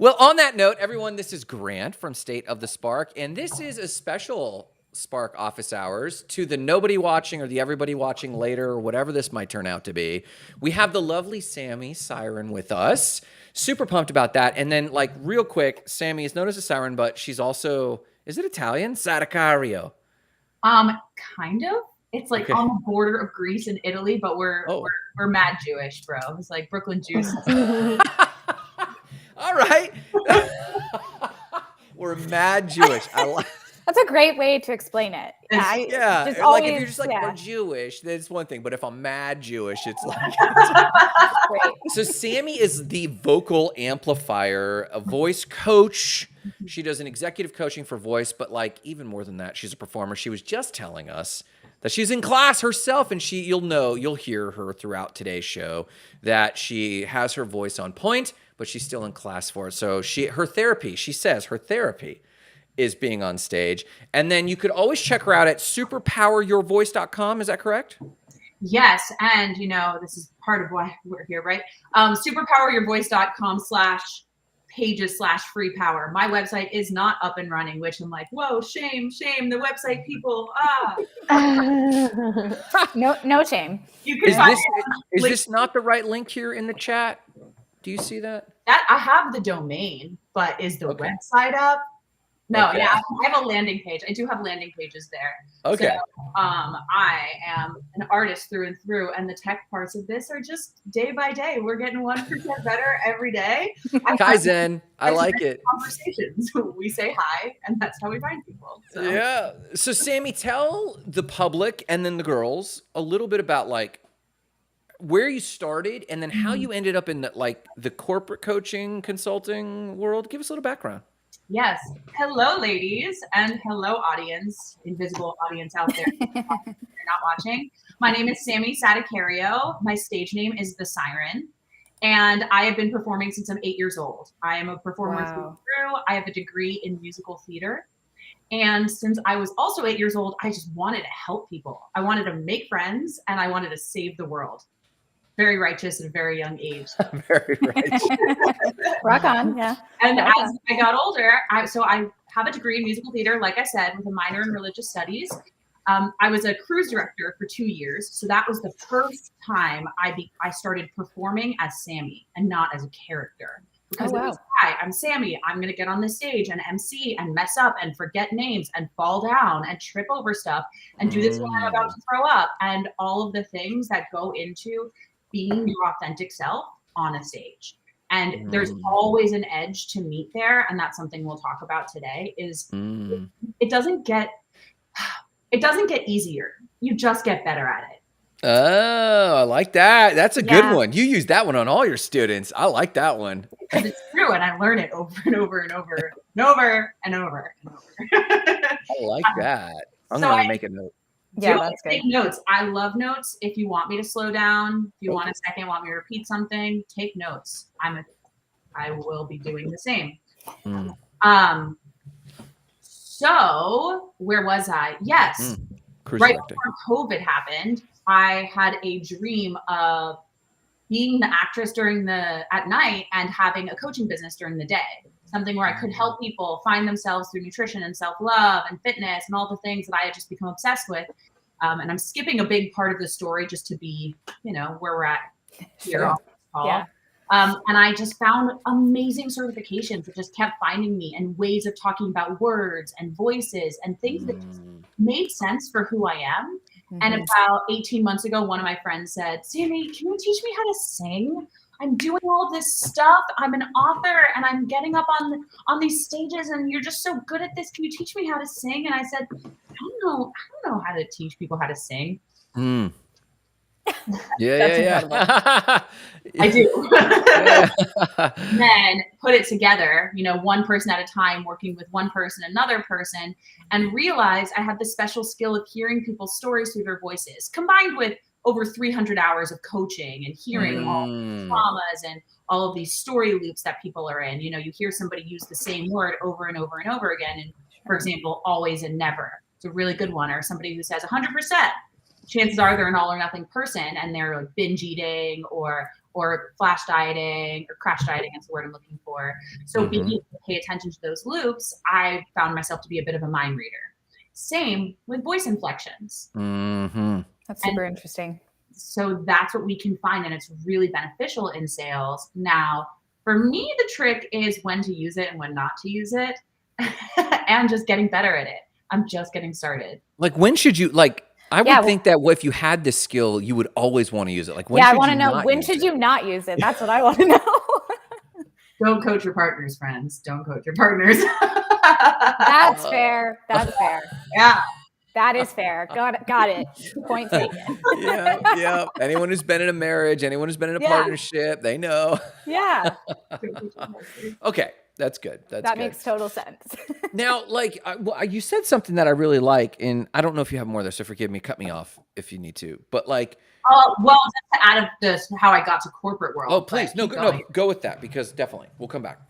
Well, on that note, everyone, this is Grant from State of the Spark, and this is a special Spark office hours to the nobody watching or the everybody watching later, or whatever this might turn out to be. We have the lovely Sammi Siren with us. Super pumped about that. And then, like, real quick, Sammi is known as a siren, but she's also, is it Italian? Sadacario. Kind of. It's like Okay. on the border of Greece and Italy, but we're mad Jewish, bro. It's like Brooklyn Jews. All right. We're mad Jewish. That's a great way to explain it. Yeah. Just Like always, if you're just like, we're Jewish, that's one thing. But if I'm mad Jewish, it's like. great. So Sammi is the vocal amplifier, a voice coach. She does an executive coaching for voice, but like even more than that, she's a performer. She was just telling us that she's in class herself, and you'll hear her throughout today's show that she has her voice on point, but she's still in class for it. So her therapy is being on stage. And then you could always check her out at superpoweryourvoice.com. Is that correct? Yes. And, this is part of why we're here, right? superpoweryourvoice.com/pages/free power. My website is not up and running, which I'm like, whoa, shame, the website people. No shame. You can is this not the right link here in the chat? Do you see that? That I have the domain, but is the website up? No, Okay. yeah, I have a landing page. I do have landing pages there. Okay. So, I am an artist through and through, and the tech parts of this are just day by day. We're getting 1% better every day. Kaizen, I like it. Conversations. We say hi, and that's how we find people. So. Yeah. So, Sammi, tell the public and then the girls a little bit about like where you started and then how you ended up in the corporate coaching consulting world. Give us a little background. Yes. Hello, ladies, and hello, audience, invisible audience out there. If you're not watching. My name is Sammi Sadacario. My stage name is The Siren, and I have been performing since I'm 8 years old. I am a performer through. I have a degree in musical theater. And since I was also 8 years old, I just wanted to help people. I wanted to make friends, and I wanted to save the world. Very righteous at a very young age. Very righteous. Rock on, yeah. And as I got older, I have a degree in musical theater, like I said, with a minor in religious studies. I was a cruise director for 2 years. So that was the first time I started performing as Sammi and not as a character. Because it was, hi, I'm Sammi. I'm going to get on the stage and MC and mess up and forget names and fall down and trip over stuff and do this when I'm about to throw up. And all of the things that go into being your authentic self on a stage. And there's always an edge to meet there. And that's something we'll talk about today is it doesn't get easier. You just get better at it. Oh, I like that. That's a good one. You use that one on all your students. I like that one. Because it's true. And I learn it over and over and over and over and over and over. I like that. I'm going to make a note. Yeah, that's good. Take notes. I love notes. If you want me to slow down, if you want a second, want me to repeat something, take notes. I will be doing the same. So where was I? Yes. Right before COVID happened, I had a dream of being the actress at night and having a coaching business during the day. Something where I could help people find themselves through nutrition and self-love and fitness and all the things that I had just become obsessed with. And I'm skipping a big part of the story just to be, where we're at here on this call. Yeah. And I just found amazing certifications that just kept finding me and ways of talking about words and voices and things that just made sense for who I am. And about 18 months ago, one of my friends said, Sammi, can you teach me how to sing? I'm doing all this stuff. I'm an author and I'm getting up on these stages and you're just so good at this. Can you teach me how to sing? And I said, I don't know how to teach people how to sing. Yeah. I do. Then put it together, one person at a time, working with one person, another person, and realized I had the special skill of hearing people's stories through their voices, combined with over 300 hours of coaching and hearing all the traumas and all of these story loops that people are in. You hear somebody use the same word over and over and over again. And for example, always and never. It's a really good one. Or somebody who says 100%. Chances are they're an all or nothing person and they're like binge eating or or flash dieting or crash dieting is the word I'm looking for. So being able to pay attention to those loops, I found myself to be a bit of a mind reader. Same with voice inflections. That's super interesting. So that's what we can find, and it's really beneficial in sales. Now, for me, the trick is when to use it and when not to use it, and just getting better at it. I'm just getting started. Like, when should you, like, I would think that if you had this skill, you would always want to use it. Like, when I should want to you know, not when use should it? you not use it? That's what I want to know. Don't coach your partners, friends. Don't coach your partners. That's fair. That's fair. Yeah. That is fair. Got it. Point taken. Yeah. Anyone who's been in a marriage, anyone who's been in a partnership, they know. Yeah. Okay. That's good. That makes total sense. Now, like, you said something that I really like, and I don't know if you have more there, so forgive me, cut me off if you need to. But like, well, just to add up this, how I got to corporate world. Oh, please, no, go with that, because definitely we'll come back.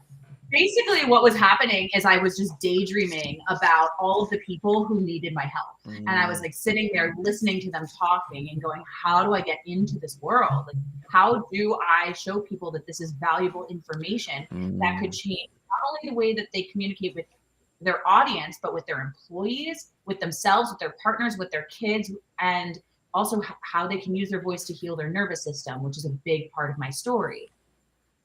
Basically, what was happening is I was just daydreaming about all of the people who needed my help, and I was like sitting there listening to them talking and going, "How do I get into this world? Like, how do I show people that this is valuable information that could change not only the way that they communicate with their audience, but with their employees, with themselves, with their partners, with their kids, and also how they can use their voice to heal their nervous system, which is a big part of my story."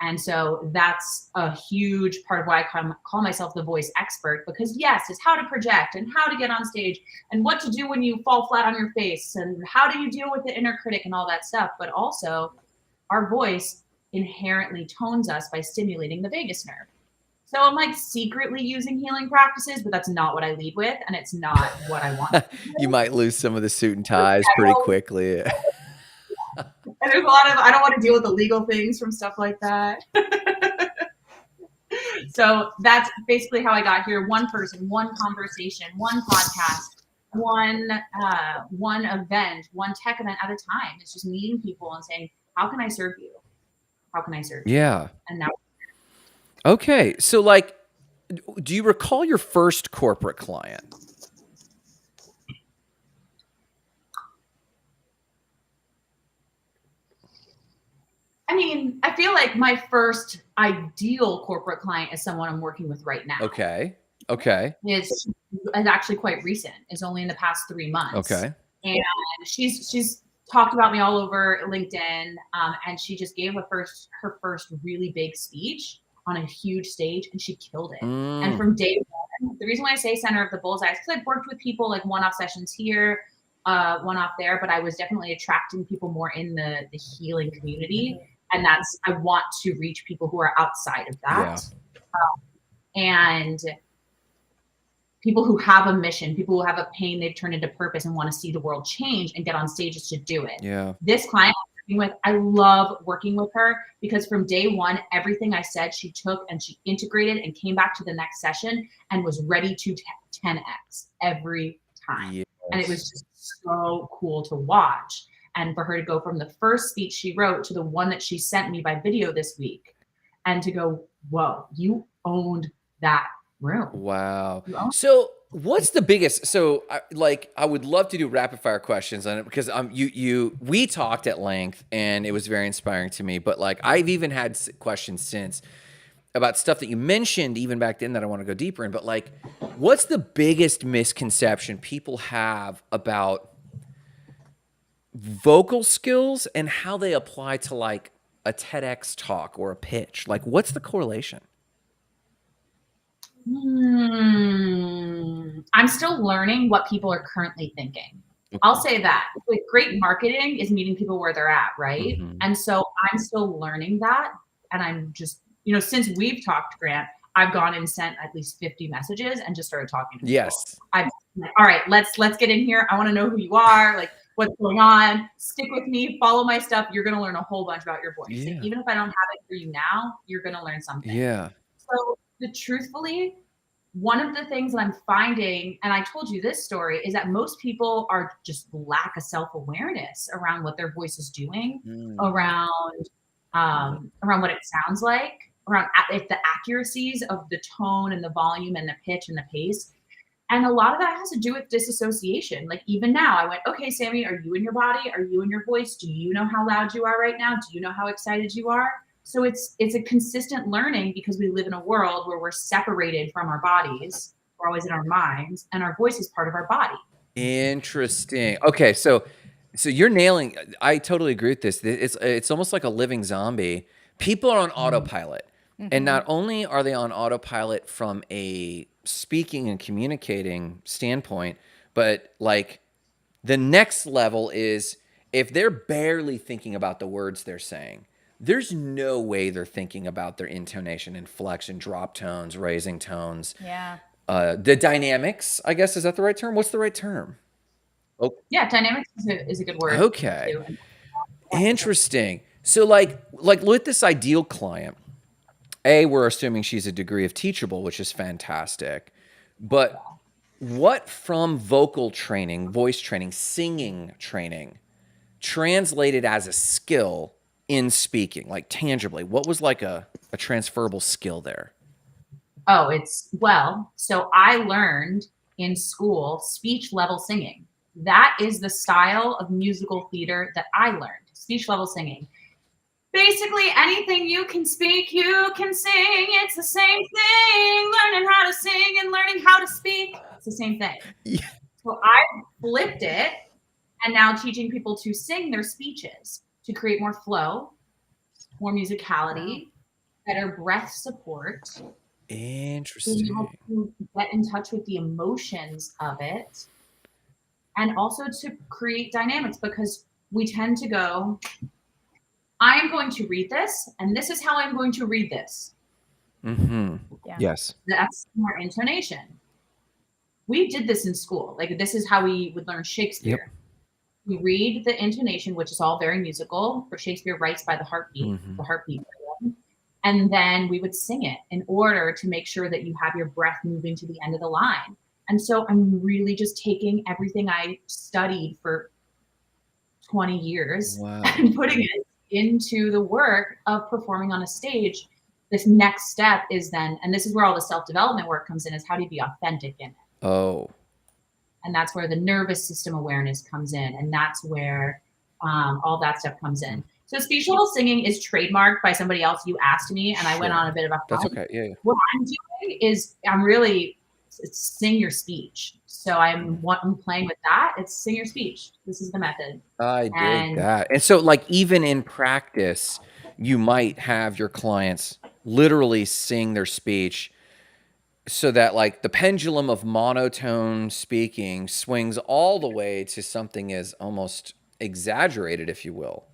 And so that's a huge part of why I call myself the voice expert, because yes, it's how to project and how to get on stage and what to do when you fall flat on your face and how do you deal with the inner critic and all that stuff. But also our voice inherently tones us by stimulating the vagus nerve. So I'm like secretly using healing practices, but that's not what I lead with. And it's not what I want. You might lose some of the suit and ties pretty quickly. And there's a lot of, I don't want to deal with the legal things from stuff like that. So that's basically how I got here. One person, one conversation, one podcast, one event, one tech event at a time. It's just meeting people and saying, how can I serve you? How can I serve you? Yeah. And now. Okay. So like, do you recall your first corporate client? I mean, I feel like my first ideal corporate client is someone I'm working with right now. Okay. Is actually quite recent. It's only in the past 3 months. Okay. And she's talked about me all over LinkedIn, and she just gave her first really big speech on a huge stage, and she killed it. And from day one, the reason why I say center of the bullseye is because I've worked with people like one-off sessions here, one-off there, but I was definitely attracting people more in the healing community. And that's, I want to reach people who are outside of that. And people who have a mission, people who have a pain they've turned into purpose and want to see the world change and get on stages to do it. Yeah. This client I'm working with, I love working with her because from day one, everything I said, she took and she integrated and came back to the next session and was ready to 10x every time. Yes. And it was just so cool to watch. And for her to go from the first speech she wrote to the one that she sent me by video this week and to go, whoa, you owned that room. Wow. So what's the biggest, so I would love to do rapid fire questions on it because we talked at length and it was very inspiring to me, but like I've even had questions since about stuff that you mentioned even back then that I want to go deeper in, but like what's the biggest misconception people have about vocal skills and how they apply to like a TEDx talk or a pitch? Like what's the correlation? I'm still learning what people are currently thinking. Okay. I'll say that. Like, great marketing is meeting people where they're at, right? Mm-hmm. And so I'm still learning that. And I'm just, since we've talked, Grant, I've gone and sent at least 50 messages and just started talking to people. Yes. I'm like, all right, let's get in here. I want to know who you are. Like, what's going on? Stick with me, follow my stuff. You're going to learn a whole bunch about your voice. Yeah. Like, even if I don't have it for you now, you're going to learn something. Yeah. So truthfully, one of the things that I'm finding, and I told you this story, is that most people are just lack of self-awareness around what their voice is doing, around what it sounds like, around the accuracies of the tone and the volume and the pitch and the pace. And a lot of that has to do with disassociation. Like even now, I went, okay, Sammi, are you in your body? Are you in your voice? Do you know how loud you are right now? Do you know how excited you are? So it's a consistent learning because we live in a world where we're separated from our bodies. We're always in our minds, and our voice is part of our body. Interesting. Okay, so you're nailing. I totally agree with this. It's almost like a living zombie. People are on autopilot, and not only are they on autopilot from a speaking and communicating standpoint, but like the next level is if they're barely thinking about the words they're saying. There's no way they're thinking about their intonation, inflection, drop tones, raising tones. Yeah. The dynamics, I guess, is that the right term? What's the right term? Oh, Yeah, dynamics is a good word okay. too. Interesting. So like with this ideal client, we're assuming she's a degree of teachable, which is fantastic. But what from vocal training, voice training, singing training translated as a skill in speaking, like tangibly? What was like a transferable skill there? Oh, so I learned in school speech level singing. That is the style of musical theater that I learned, speech level singing. Basically, anything you can speak, you can sing. It's the same thing. Learning how to sing and learning how to speak. It's the same thing. Yeah. So I flipped it and now teaching people to sing their speeches to create more flow, more musicality, better breath support. Interesting. Being able to get in touch with the emotions of it, and also to create dynamics, because we tend to go, I am going to read this, and this is how I'm going to read this. Mm-hmm. Yeah. Yes. That's more intonation. We did this in school. Like this is how we would learn Shakespeare. Yep. We read the intonation, which is all very musical, for Shakespeare writes by the heartbeat, Mm-hmm. the heartbeat rhythm. And then we would sing it in order to make sure that you have your breath moving to the end of the line. And so I'm really just taking everything I studied for 20 years and putting it into the work of performing on a stage. This next step is then, and this is where all the self-development work comes in, is how do you be authentic in it? Oh. And that's where the nervous system awareness comes in. And that's where all that stuff comes in. So speech level singing is trademarked by somebody else. You asked me, and I went on a bit of a That's okay. Yeah. What I'm doing is it's sing your speech. So I'm playing with that. It's sing your speech. This is the method. I dig that. And so like even in practice, you might have your clients literally sing their speech so that like the pendulum of monotone speaking swings all the way to something as almost exaggerated, if you will,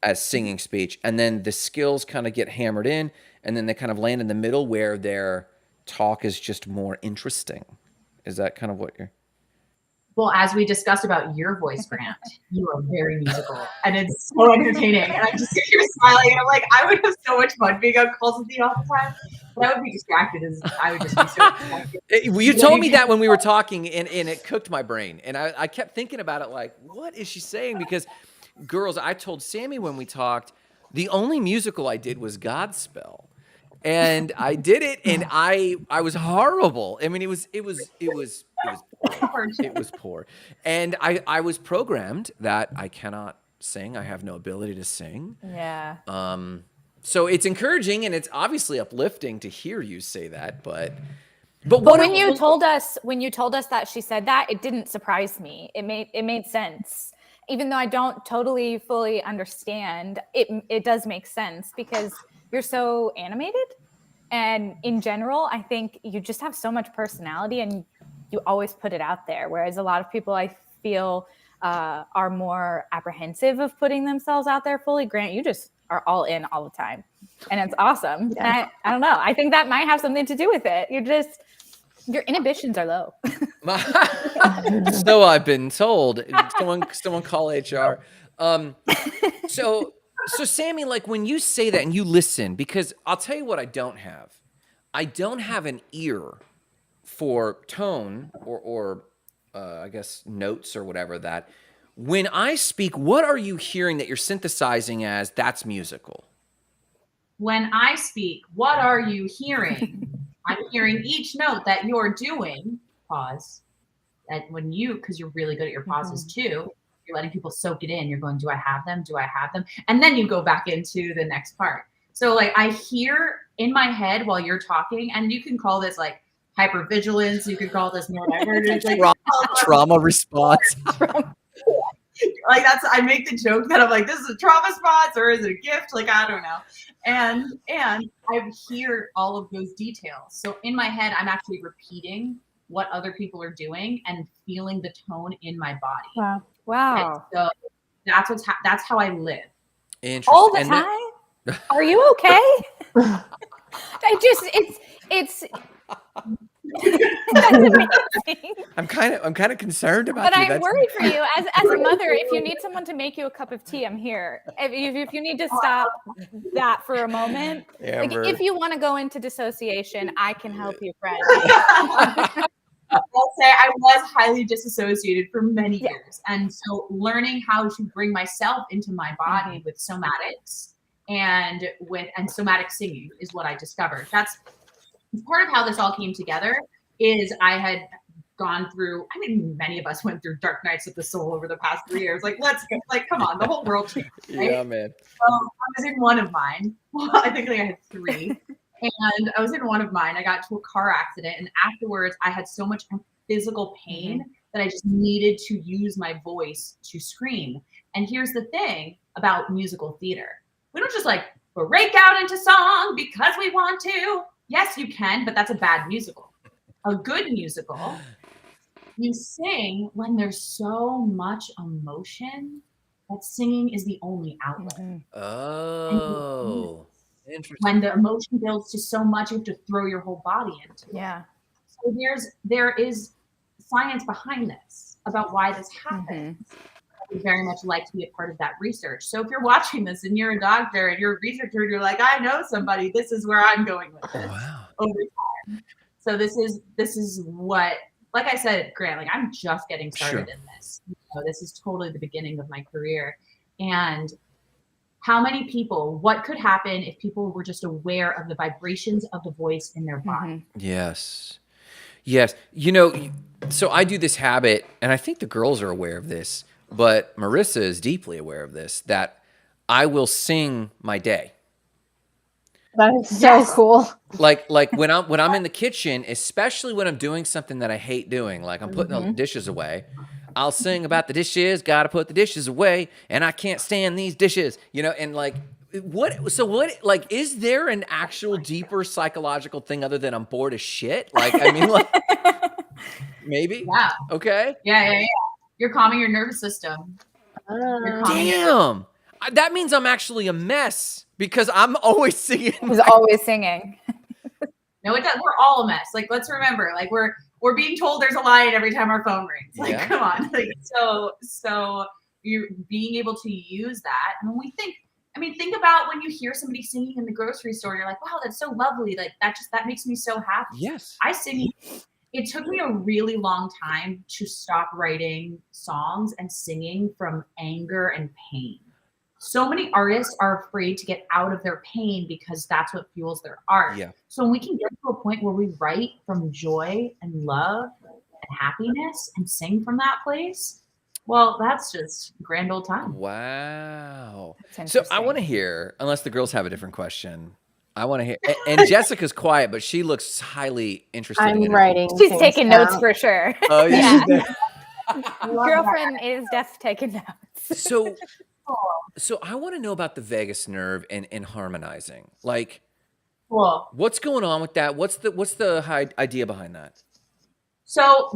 as singing speech. And then the skills kind of get hammered in, and then they kind of land in the middle where their talk is just more interesting. Is that kind of what you're... Well, as we discussed about your voice, Grant, you are very musical, and it's so entertaining. And I just sit here smiling, and I'm like, I would have so much fun being on calls with you all the time. But I would be distracted, as I would just be so distracted. You told me that when we were talking, and it cooked my brain. And I kept thinking about it like, what is she saying? Because, girls, I told Sammi when we talked, the only musical I did was Godspell. And I did it, and I was horrible. I mean, it was poor. It was poor. And I was programmed that I cannot sing. I have no ability to sing. Yeah. So it's encouraging, and it's obviously uplifting to hear you say that. But when you told us that she said that, it didn't surprise me. It made sense. Even though I don't totally fully understand, it does make sense because you're so animated. And in general, I think you just have so much personality and you always put it out there. Whereas a lot of people I feel are more apprehensive of putting themselves out there fully. Grant, you just are all in all the time. And it's awesome. Yeah. I don't know. I think that might have something to do with it. Your inhibitions are low. So I've been told. Someone call HR. So Sammi, like when you say that and you listen, because I'll tell you what I don't have. I don't have an ear for tone or I guess notes or whatever that. When I speak, what are you hearing that you're synthesizing as that's musical? When I speak, what are you hearing? I'm hearing each note that you're doing pause. And when because you're really good at your pauses too, you're letting people soak it in. You're going, do I have them? Do I have them? And then you go back into the next part. So like I hear in my head while you're talking, and you can call this like hypervigilance. You could call this neurodivergence. Like, trauma response. Like I make the joke that I'm like, this is a trauma response or is it a gift? Like, I don't know. And I hear all of those details. So in my head, I'm actually repeating what other people are doing and feeling the tone in my body. Wow. So that's how I live. Interesting. All the time? Are you okay? It's that's amazing. I'm kind of concerned about But you. I'm worried for you as a mother. If you need someone to make you a cup of tea, I'm here. If you need to stop that for a moment, like if you want to go into dissociation, I can help you, friend. I'll say I was highly disassociated for many years. And so learning how to bring myself into my body with somatics and somatic singing is what I discovered. That's part of how this all came together. Is I had gone through, I mean, many of us went through dark nights of the soul over the past 3 years. Like, let's go, like, come on, the whole world changed. Right? Yeah, man. So I was in one of mine. Well, I think I had 3. And I was in one of mine. I got to a car accident. And afterwards, I had so much physical pain that I just needed to use my voice to scream. And here's the thing about musical theater. We don't just like break out into song because we want to. Yes, you can, but that's a bad musical. A good musical, you sing when there's so much emotion that singing is the only outlet. Oh, interesting. When the emotion builds to so much, you have to throw your whole body into it. Yeah. So there is science behind this about why this happens. I would very much like to be a part of that research. So if you're watching this and you're a doctor and you're a researcher, you're like, I know somebody. This is where I'm going with this over time. So this is what, like I said, Grant, like I'm just getting started in this. This is totally the beginning of my career. And how many people, what could happen if people were just aware of the vibrations of the voice in their body? Yes. So I do this habit, and I think the girls are aware of this, but Marissa is deeply aware of this, that I will sing my day. That is so cool. Like when I'm in the kitchen, especially when I'm doing something that I hate doing, like I'm putting the dishes away, I'll sing about the dishes, gotta put the dishes away, and I can't stand these dishes, and like what like is there an actual deeper psychological thing other than I'm bored as shit? Like, I mean, like maybe? Yeah. Okay. Yeah. You're calming your nervous system. Damn. That means I'm actually a mess because I'm always singing. He's always singing. No, it does. We're all a mess. Like, let's remember, like we're being told there's a lion every time our phone rings. Like, come on. Like, so you're being able to use that. And when we think about when you hear somebody singing in the grocery store, you're like, wow, that's so lovely. Like that makes me so happy. Yes. I sing. It took me a really long time to stop writing songs and singing from anger and pain. So many artists are afraid to get out of their pain because that's what fuels their art. Yeah. So when we can get to a point where we write from joy and love and happiness and sing from that place, well, that's just grand old time. Wow. So I want to hear, unless the girls have a different question, I want to hear. And Jessica's quiet, but she looks highly interested. I'm writing. She's taking notes for sure. Oh yeah. Girlfriend is taking notes. So I want to know about the vagus nerve and harmonizing. Like, cool. What's going on with that? What's the idea behind that? So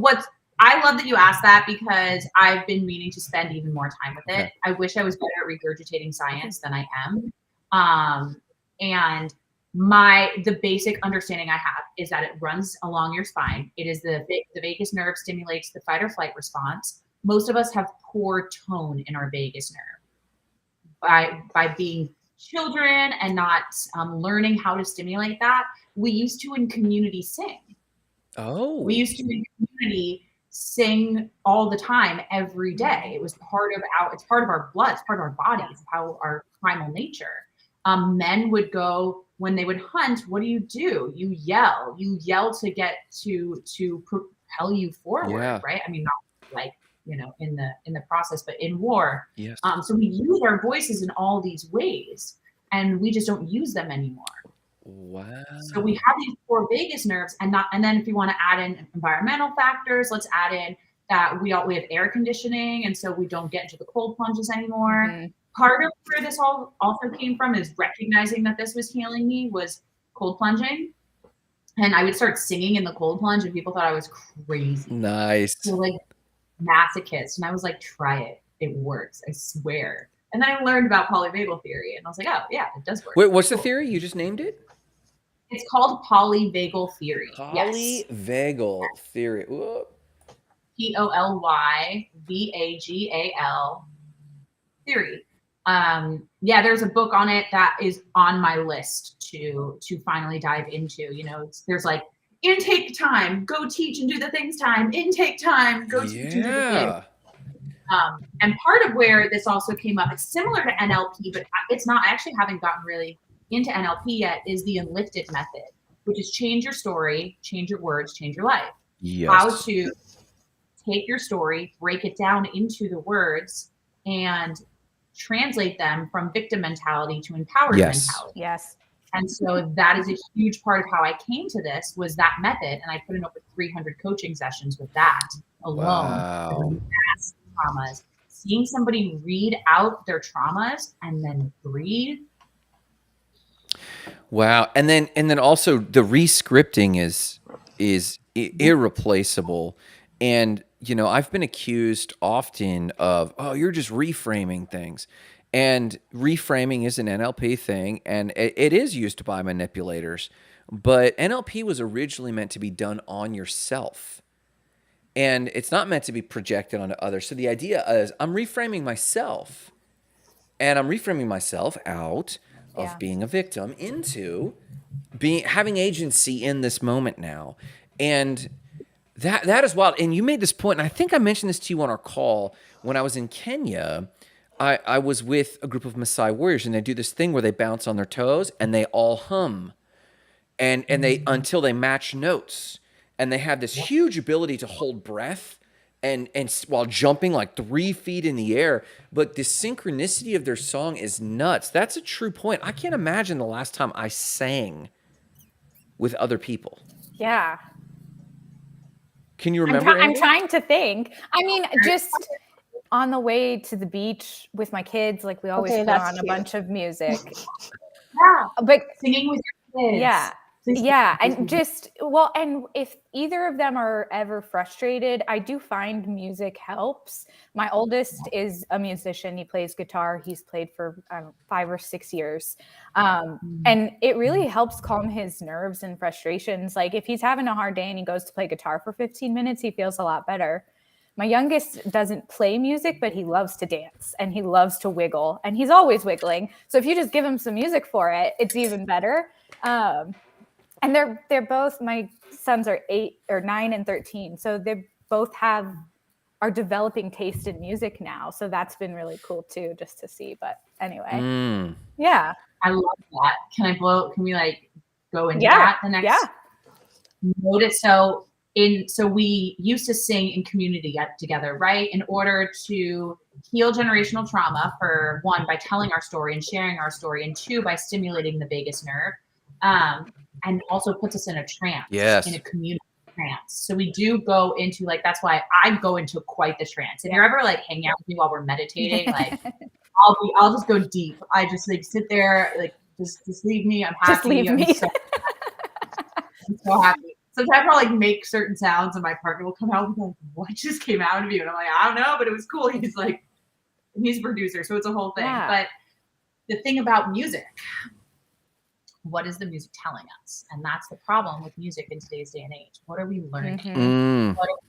I love that you asked that because I've been meaning to spend even more time with it. I wish I was better at regurgitating science than I am. And the basic understanding I have is that it runs along your spine. It is the vagus nerve stimulates the fight or flight response. Most of us have poor tone in our vagus nerve by being children and not learning how to stimulate that. We used to in community sing. Oh. We used to in community sing all the time, every day. It was it's part of our blood, it's part of our bodies, how our primal nature. Men would go when they would hunt. What do? You yell to get to propel you forward, Yeah. right? I mean, not like, in the process, but in war. Yes. So we use our voices in all these ways, and we just don't use them anymore. Wow. So we have these core vagus nerves, and then if you want to add in environmental factors, let's add in that we have air conditioning, and so we don't get into the cold plunges anymore. Mhm. Part of where this all also came from is recognizing that this was healing me was cold plunging. And I would start singing in the cold plunge, and people thought I was crazy. Nice. So like masochist. And I was like, try it. It works. I swear. And then I learned about polyvagal theory, and I was like, oh yeah, it does work. Wait, what's the theory? You just named it? It's called polyvagal theory. Yes. Polyvagal theory. Whoa. Polyvagal theory. There's a book on it that is on my list to finally dive into. There's like intake time, go teach and do the things time, intake time, go teach and do the things. And part of where this also came up, it's similar to NLP, but it's not. I actually haven't gotten really into NLP yet, is the enlifted method, which is change your story, change your words, change your life. Yes. How to take your story, break it down into the words, and translate them from victim mentality to empowered mentality. Yes. And so that is a huge part of how I came to this, was that method. And I put in over 300 coaching sessions with that alone. Wow. Massive traumas. Seeing somebody read out their traumas and then breathe. Wow. And then also the re-scripting is irreplaceable. And I've been accused often of, oh, you're just reframing things. And reframing is an NLP thing, and it is used by manipulators. But NLP was originally meant to be done on yourself. And it's not meant to be projected onto others. So the idea is I'm reframing myself, and I'm reframing myself out of being a victim into having agency in this moment now. And that is wild. And you made this point, and I think I mentioned this to you on our call when I was in Kenya. I was with a group of Maasai warriors, and they do this thing where they bounce on their toes and they all hum, and they until they match notes, and they have this huge ability to hold breath and while jumping like 3 feet in the air. But the synchronicity of their song is nuts. That's a true point. I can't imagine the last time I sang with other people. Yeah. Can you remember? I'm trying to think. I mean, just on the way to the beach with my kids, like we always put on a bunch of music. Yeah. But singing with your kids. Yeah. And and if either of them are ever frustrated, I do find music helps. My oldest is a musician. He plays guitar. He's played for 5 or 6 years. And it really helps calm his nerves and frustrations. Like if he's having a hard day and he goes to play guitar for 15 minutes, he feels a lot better. My youngest doesn't play music, but he loves to dance and he loves to wiggle, and he's always wiggling. So if you just give him some music for it, it's even better. And they're both, my sons are 9 and 13. So they both are developing taste in music now. So that's been really cool too, just to see. But anyway, yeah. I love that. Can we like go into that the next? Notice. So we used to sing in community together, right? In order to heal generational trauma, for one, by telling our story and sharing our story, and two, by stimulating the vagus nerve. And also puts us in a trance, in a community trance. So we do go into that's why I go into quite the trance. If you're ever like hanging out with me while we're meditating, like I'll just go deep. I just like sit there, like just leave me. I'm happy. Just leave me. I'm so happy. Sometimes I'll like make certain sounds, and my partner will come out and be like, "What just came out of you?" And I'm like, "I don't know, but it was cool." He's a producer, so it's a whole thing. Yeah. But the thing about music. What is the music telling us? And that's the problem with music in today's day and age. What are we learning? What are we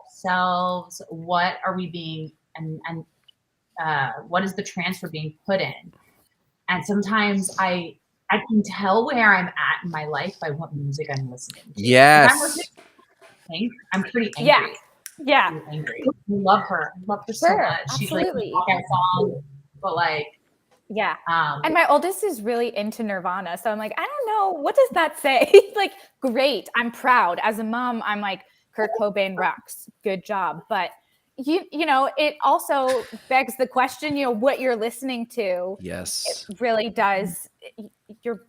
ourselves? What are we being, and what is the transfer being put in? And sometimes I can tell where I'm at in my life by what music I'm listening to. Yes. I'm pretty angry. Yeah. I'm angry. I love her. I love her so much. She's Absolutely. like a song, but like. Yeah. And my oldest is really into Nirvana. So I'm like, I don't know. What does that say? Like, great. I'm proud. As a mom, I'm like, Kurt Cobain rocks. Good job. But you know, it also begs the question, you know, what you're listening to. Yes. It really does. You're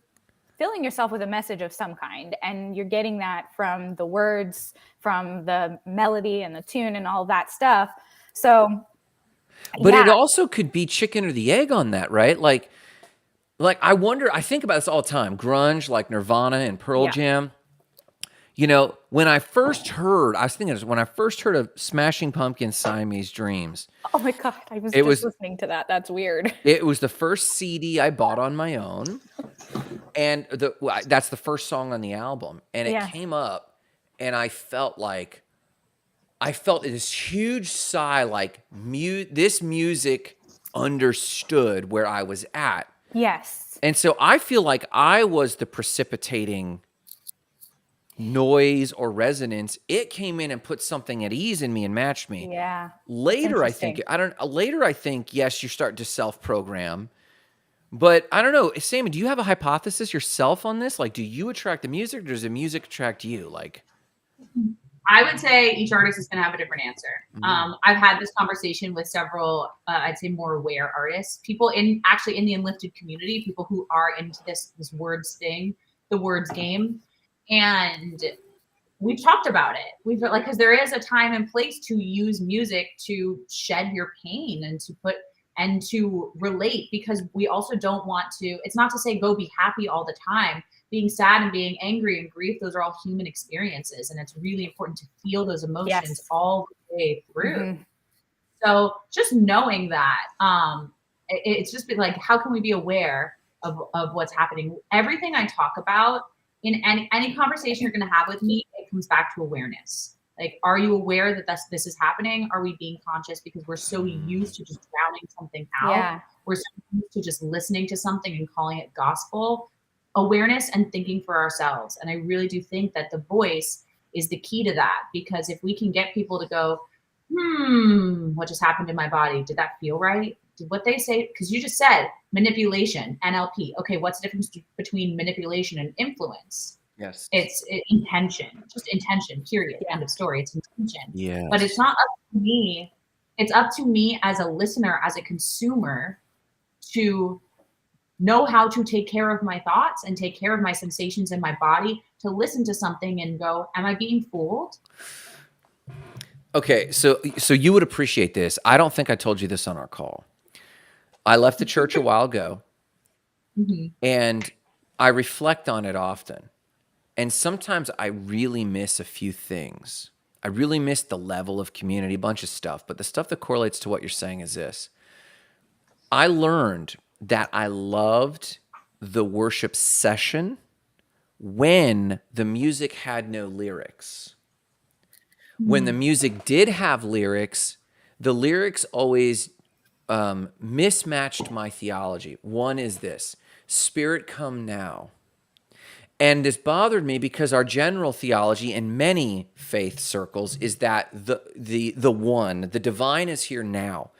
filling yourself with a message of some kind, and you're getting that from the words, from the melody and the tune and all that stuff. So, But yeah. it also could be chicken or the egg on that, right? Like I wonder, I think about this all the time. Grunge, like Nirvana and Pearl Yeah. Jam. You know, when I first heard, I was thinking this, when I first heard of Smashing Pumpkins' Siamese Dreams, Oh my God, I was It just was- listening to that. That's weird. it was the first CD I bought on my own. And that's the first song on the album. And it Yeah. came up, and I felt this huge sigh, like this music understood where I was at. Yes. And so I feel like I was the precipitating noise or resonance. It came in and put something at ease in me and matched me. Yeah. Later, I think yes, you start to self-program. But I don't know, Sammy, do you have a hypothesis yourself on this? Like, do you attract the music, or does the music attract you? Like, I would say each artist is going to have a different answer. Mm-hmm. I've had this conversation with several, I'd say more aware artists, people in the Enlifted community, people who are into this words thing, the words game. And we've talked about it. We've like, because there is a time and place to use music to shed your pain and to relate, because we also don't want to, it's not to say go be happy all the time. Being sad and being angry and grief, those are all human experiences. And it's really important to feel those emotions all the way through. Mm-hmm. So just knowing that, it's just been like, how can we be aware of what's happening? Everything I talk about in any conversation you're going to have with me, it comes back to awareness. Like, are you aware that this is happening? Are we being conscious? Because we're so used to just drowning something out. Yeah. We're so used to just listening to something and calling it gospel. Awareness and thinking for ourselves. And I really do think that the voice is the key to that, because if we can get people to go, what just happened in my body? Did that feel right? Did what they say? Because you just said manipulation, NLP. Okay, what's the difference between manipulation and influence? yes, It's intention, just intention, period. End of story. It's intention. yeah, But it's not up to me. It's up to me as a listener, as a consumer, to know how to take care of my thoughts and take care of my sensations in my body, to listen to something and go, am I being fooled? Okay, so you would appreciate this. I don't think I told you this on our call. I left the church a while ago, and I reflect on it often. And sometimes I really miss a few things. I really miss the level of community, a bunch of stuff. But the stuff that correlates to what you're saying is this. I learned that I loved the worship session when the music had no lyrics. When the music did have lyrics, the lyrics always mismatched my theology. One is this: Spirit, come now. And this bothered me because our general theology in many faith circles is that the divine is here now.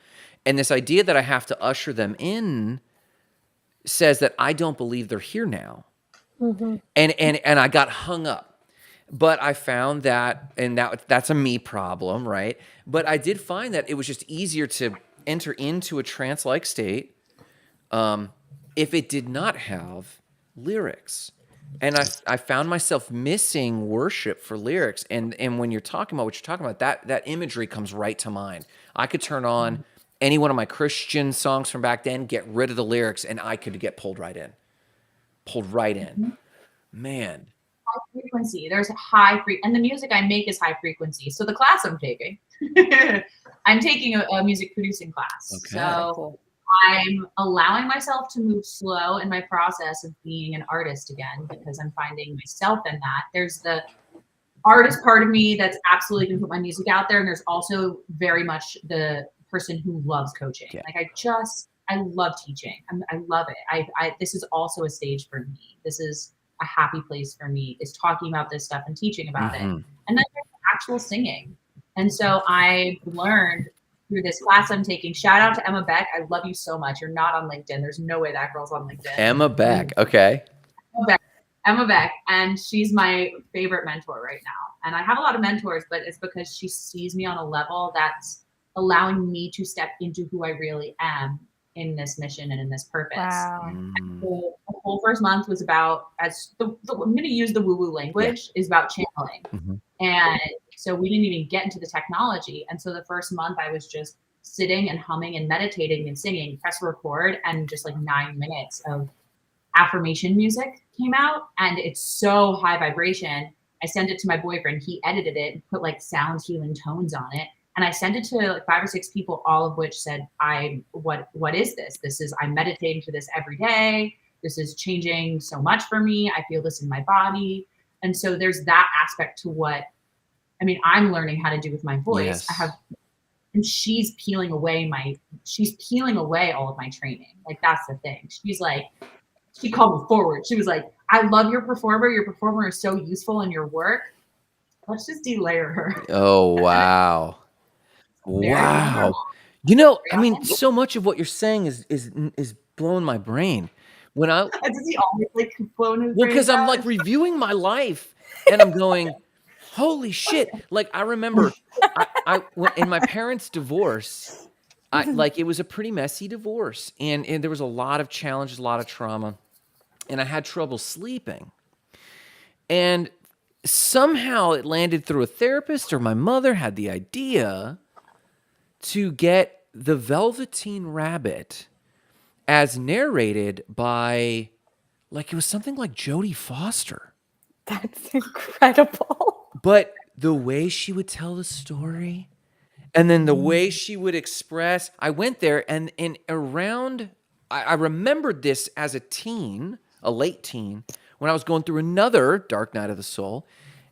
And this idea that I have to usher them in says that I don't believe they're here now. Mm-hmm. And I got hung up. But I found that, and that's a me problem, right? But I did find that it was just easier to enter into a trance-like state if it did not have lyrics. And I found myself missing worship for lyrics. And when you're talking about what you're talking about, that imagery comes right to mind. I could turn on any one of my Christian songs from back then, get rid of the lyrics, and I could get pulled right in. Man. High frequency. There's a high and the music I make is high frequency. So the class I'm taking, I'm taking a music producing class. Okay. So Cool. I'm allowing myself to move slow in my process of being an artist again, because I'm finding myself in that. There's the artist part of me that's absolutely going to put my music out there. And there's also very much the person who loves coaching. Yeah. Like I love teaching. I love it. This is also a stage for me. This is a happy place for me, is talking about this stuff and teaching about it. And then there's actual singing. And so I learned through this class I'm taking, shout out to Emma Beck. I love you so much. You're not on LinkedIn. There's no way that girl's on LinkedIn. Emma Beck. Okay. Emma Beck, and she's my favorite mentor right now. And I have a lot of mentors, but it's because she sees me on a level that's allowing me to step into who I really am in this mission and in this purpose. Wow. So the whole first month was about, I'm going to use the woo-woo language, is about channeling. And so we didn't even get into the technology. And so the first month I was just sitting and humming and meditating and singing, press record, and just like 9 minutes of affirmation music came out, and it's so high vibration. I sent it to my boyfriend. He edited it and put like sound healing tones on it. And I sent it to like 5 or 6 people, all of which said, what is this? I'm meditating to this every day. This is changing so much for me. I feel this in my body. And so there's that aspect to what, I mean, I'm learning how to do with my voice. Yes. And she's peeling away all of my training. Like, that's the thing. She's like, she called me forward. She was like, I love your performer. Your performer is so useful in your work. Let's just delayer her. Oh, wow. Wow. You know, I mean, so much of what you're saying is blowing my brain. When I Does he always like blown his well, brains because I'm out? like reviewing my life and I'm going, holy shit. Like, I remember in my parents' divorce, like, it was a pretty messy divorce, and there was a lot of challenges, a lot of trauma, and I had trouble sleeping. And somehow it landed through a therapist, or my mother had the idea to get the Velveteen Rabbit as narrated by, like, it was something like Jodie Foster. That's incredible. But the way she would tell the story, and then the way she would express, I went there and around, I remembered this as a teen, a late teen, when I was going through another dark night of the soul,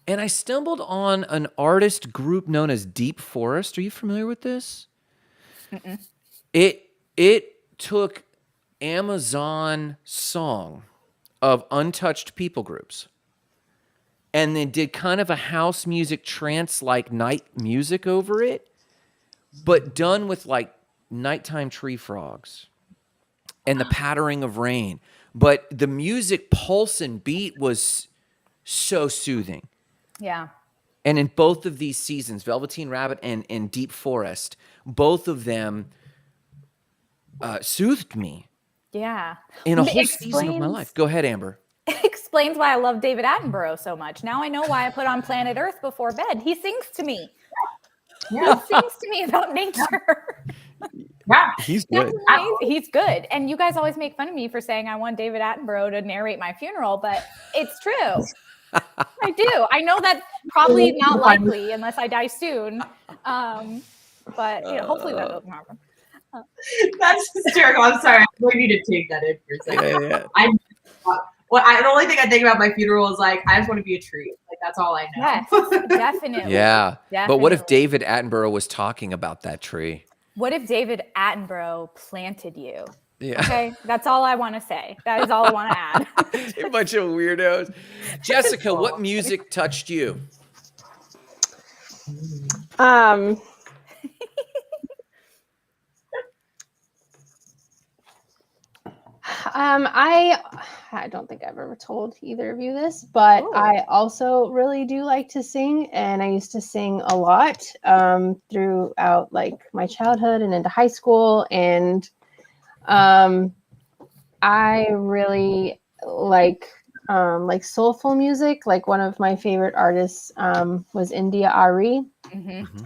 and I stumbled on an artist group known as Deep Forest. Are you familiar with this? Mm-mm. It took Amazon song of untouched people groups and then did kind of a house music trance like night music over it, but done with like nighttime tree frogs and the pattering of rain. But the music pulse and beat was so soothing. Yeah. And in both of these seasons, Velveteen Rabbit and Deep Forest, both of them soothed me. Yeah. In a whole season of my life. Go ahead, Amber. Explains why I love David Attenborough so much. Now I know why I put on Planet Earth before bed. He sings to me. Yeah. He sings to me about nature. Yeah. He's good. He's good. And you guys always make fun of me for saying I want David Attenborough to narrate my funeral, but it's true. I do. I know that's probably not likely unless I die soon. But hopefully that doesn't happen. That's hysterical. I'm sorry. I need to take that in for a second. Yeah. The only thing I think about my funeral is like, I just want to be a tree. Like, that's all I know. Yes, definitely. Yeah. Definitely. But what if David Attenborough was talking about that tree? What if David Attenborough planted you? Yeah. Okay, that's all I want to say. That is all I want to add. A bunch of weirdos. Jessica, what music touched you? I don't think I've ever told either of you this, but I also really do like to sing, and I used to sing a lot throughout like my childhood and into high school, and I really like soulful music. Like, one of my favorite artists was India Ari. Mm-hmm.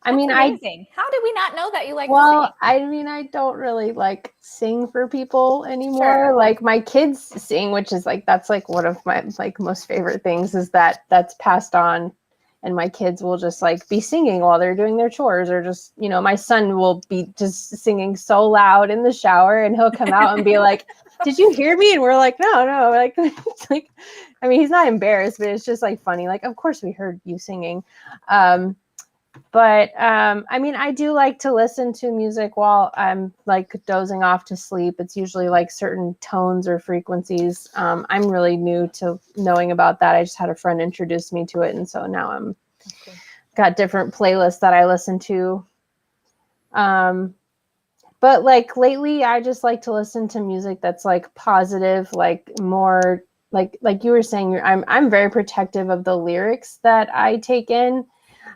I mean, amazing. How did we not know that you like to sing? I mean, I don't really like sing for people anymore. Sure. Like, my kids sing, which is like, that's like one of my like most favorite things, is that's passed on. And my kids will just like be singing while they're doing their chores, or just, my son will be just singing so loud in the shower, and he'll come out and be like, did you hear me? And we're like, no. Like, it's like, I mean, he's not embarrassed, but it's just like funny. Like, of course we heard you singing. But I mean, I do like to listen to music while I'm like dozing off to sleep. It's usually like certain tones or frequencies. I'm really new to knowing about that. I just had a friend introduce me to it, and so now I'm got different playlists that I listen to. But like lately, I just like to listen to music that's like positive, like more like you were saying. I'm very protective of the lyrics that I take in,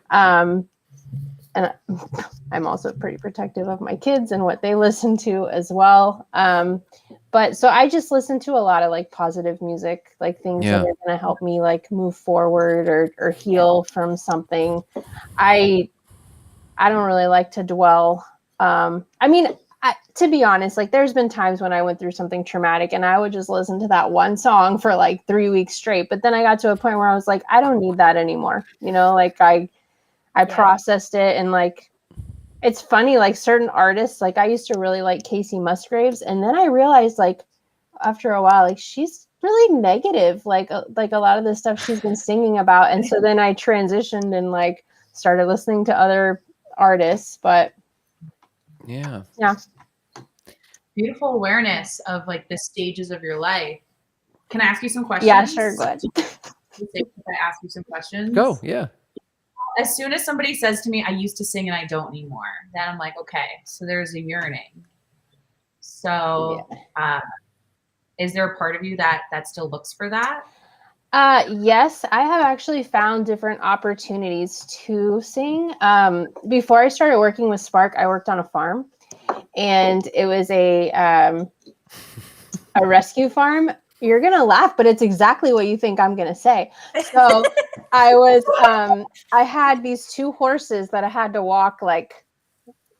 and I'm also pretty protective of my kids and what they listen to as well. But so I just listen to a lot of like positive music, like things that Yeah. are going to help me like move forward or heal from something. I don't really like to dwell. I mean, to be honest, like there's been times when I went through something traumatic and I would just listen to that one song for like 3 weeks straight. But then I got to a point where I was like, I don't need that anymore. You know, like I processed it, and like it's funny, like certain artists, like I used to really like Casey Musgraves, and then I realized like after a while, like she's really negative, like a lot of the stuff she's been singing about. And so then I transitioned and like started listening to other artists. But Yeah. Beautiful awareness of like the stages of your life. Can I ask you some questions? Yeah, sure, go ahead. If I ask you some questions? Go. Yeah. As soon as somebody says to me, I used to sing and I don't anymore, then I'm like, okay, so there's a yearning. So is there a part of you that still looks for that? Yes, I have actually found different opportunities to sing. Before I started working with Spark, I worked on a farm, and it was a rescue farm. You're gonna laugh, but it's exactly what you think I'm gonna say. So I had these 2 horses that I had to walk like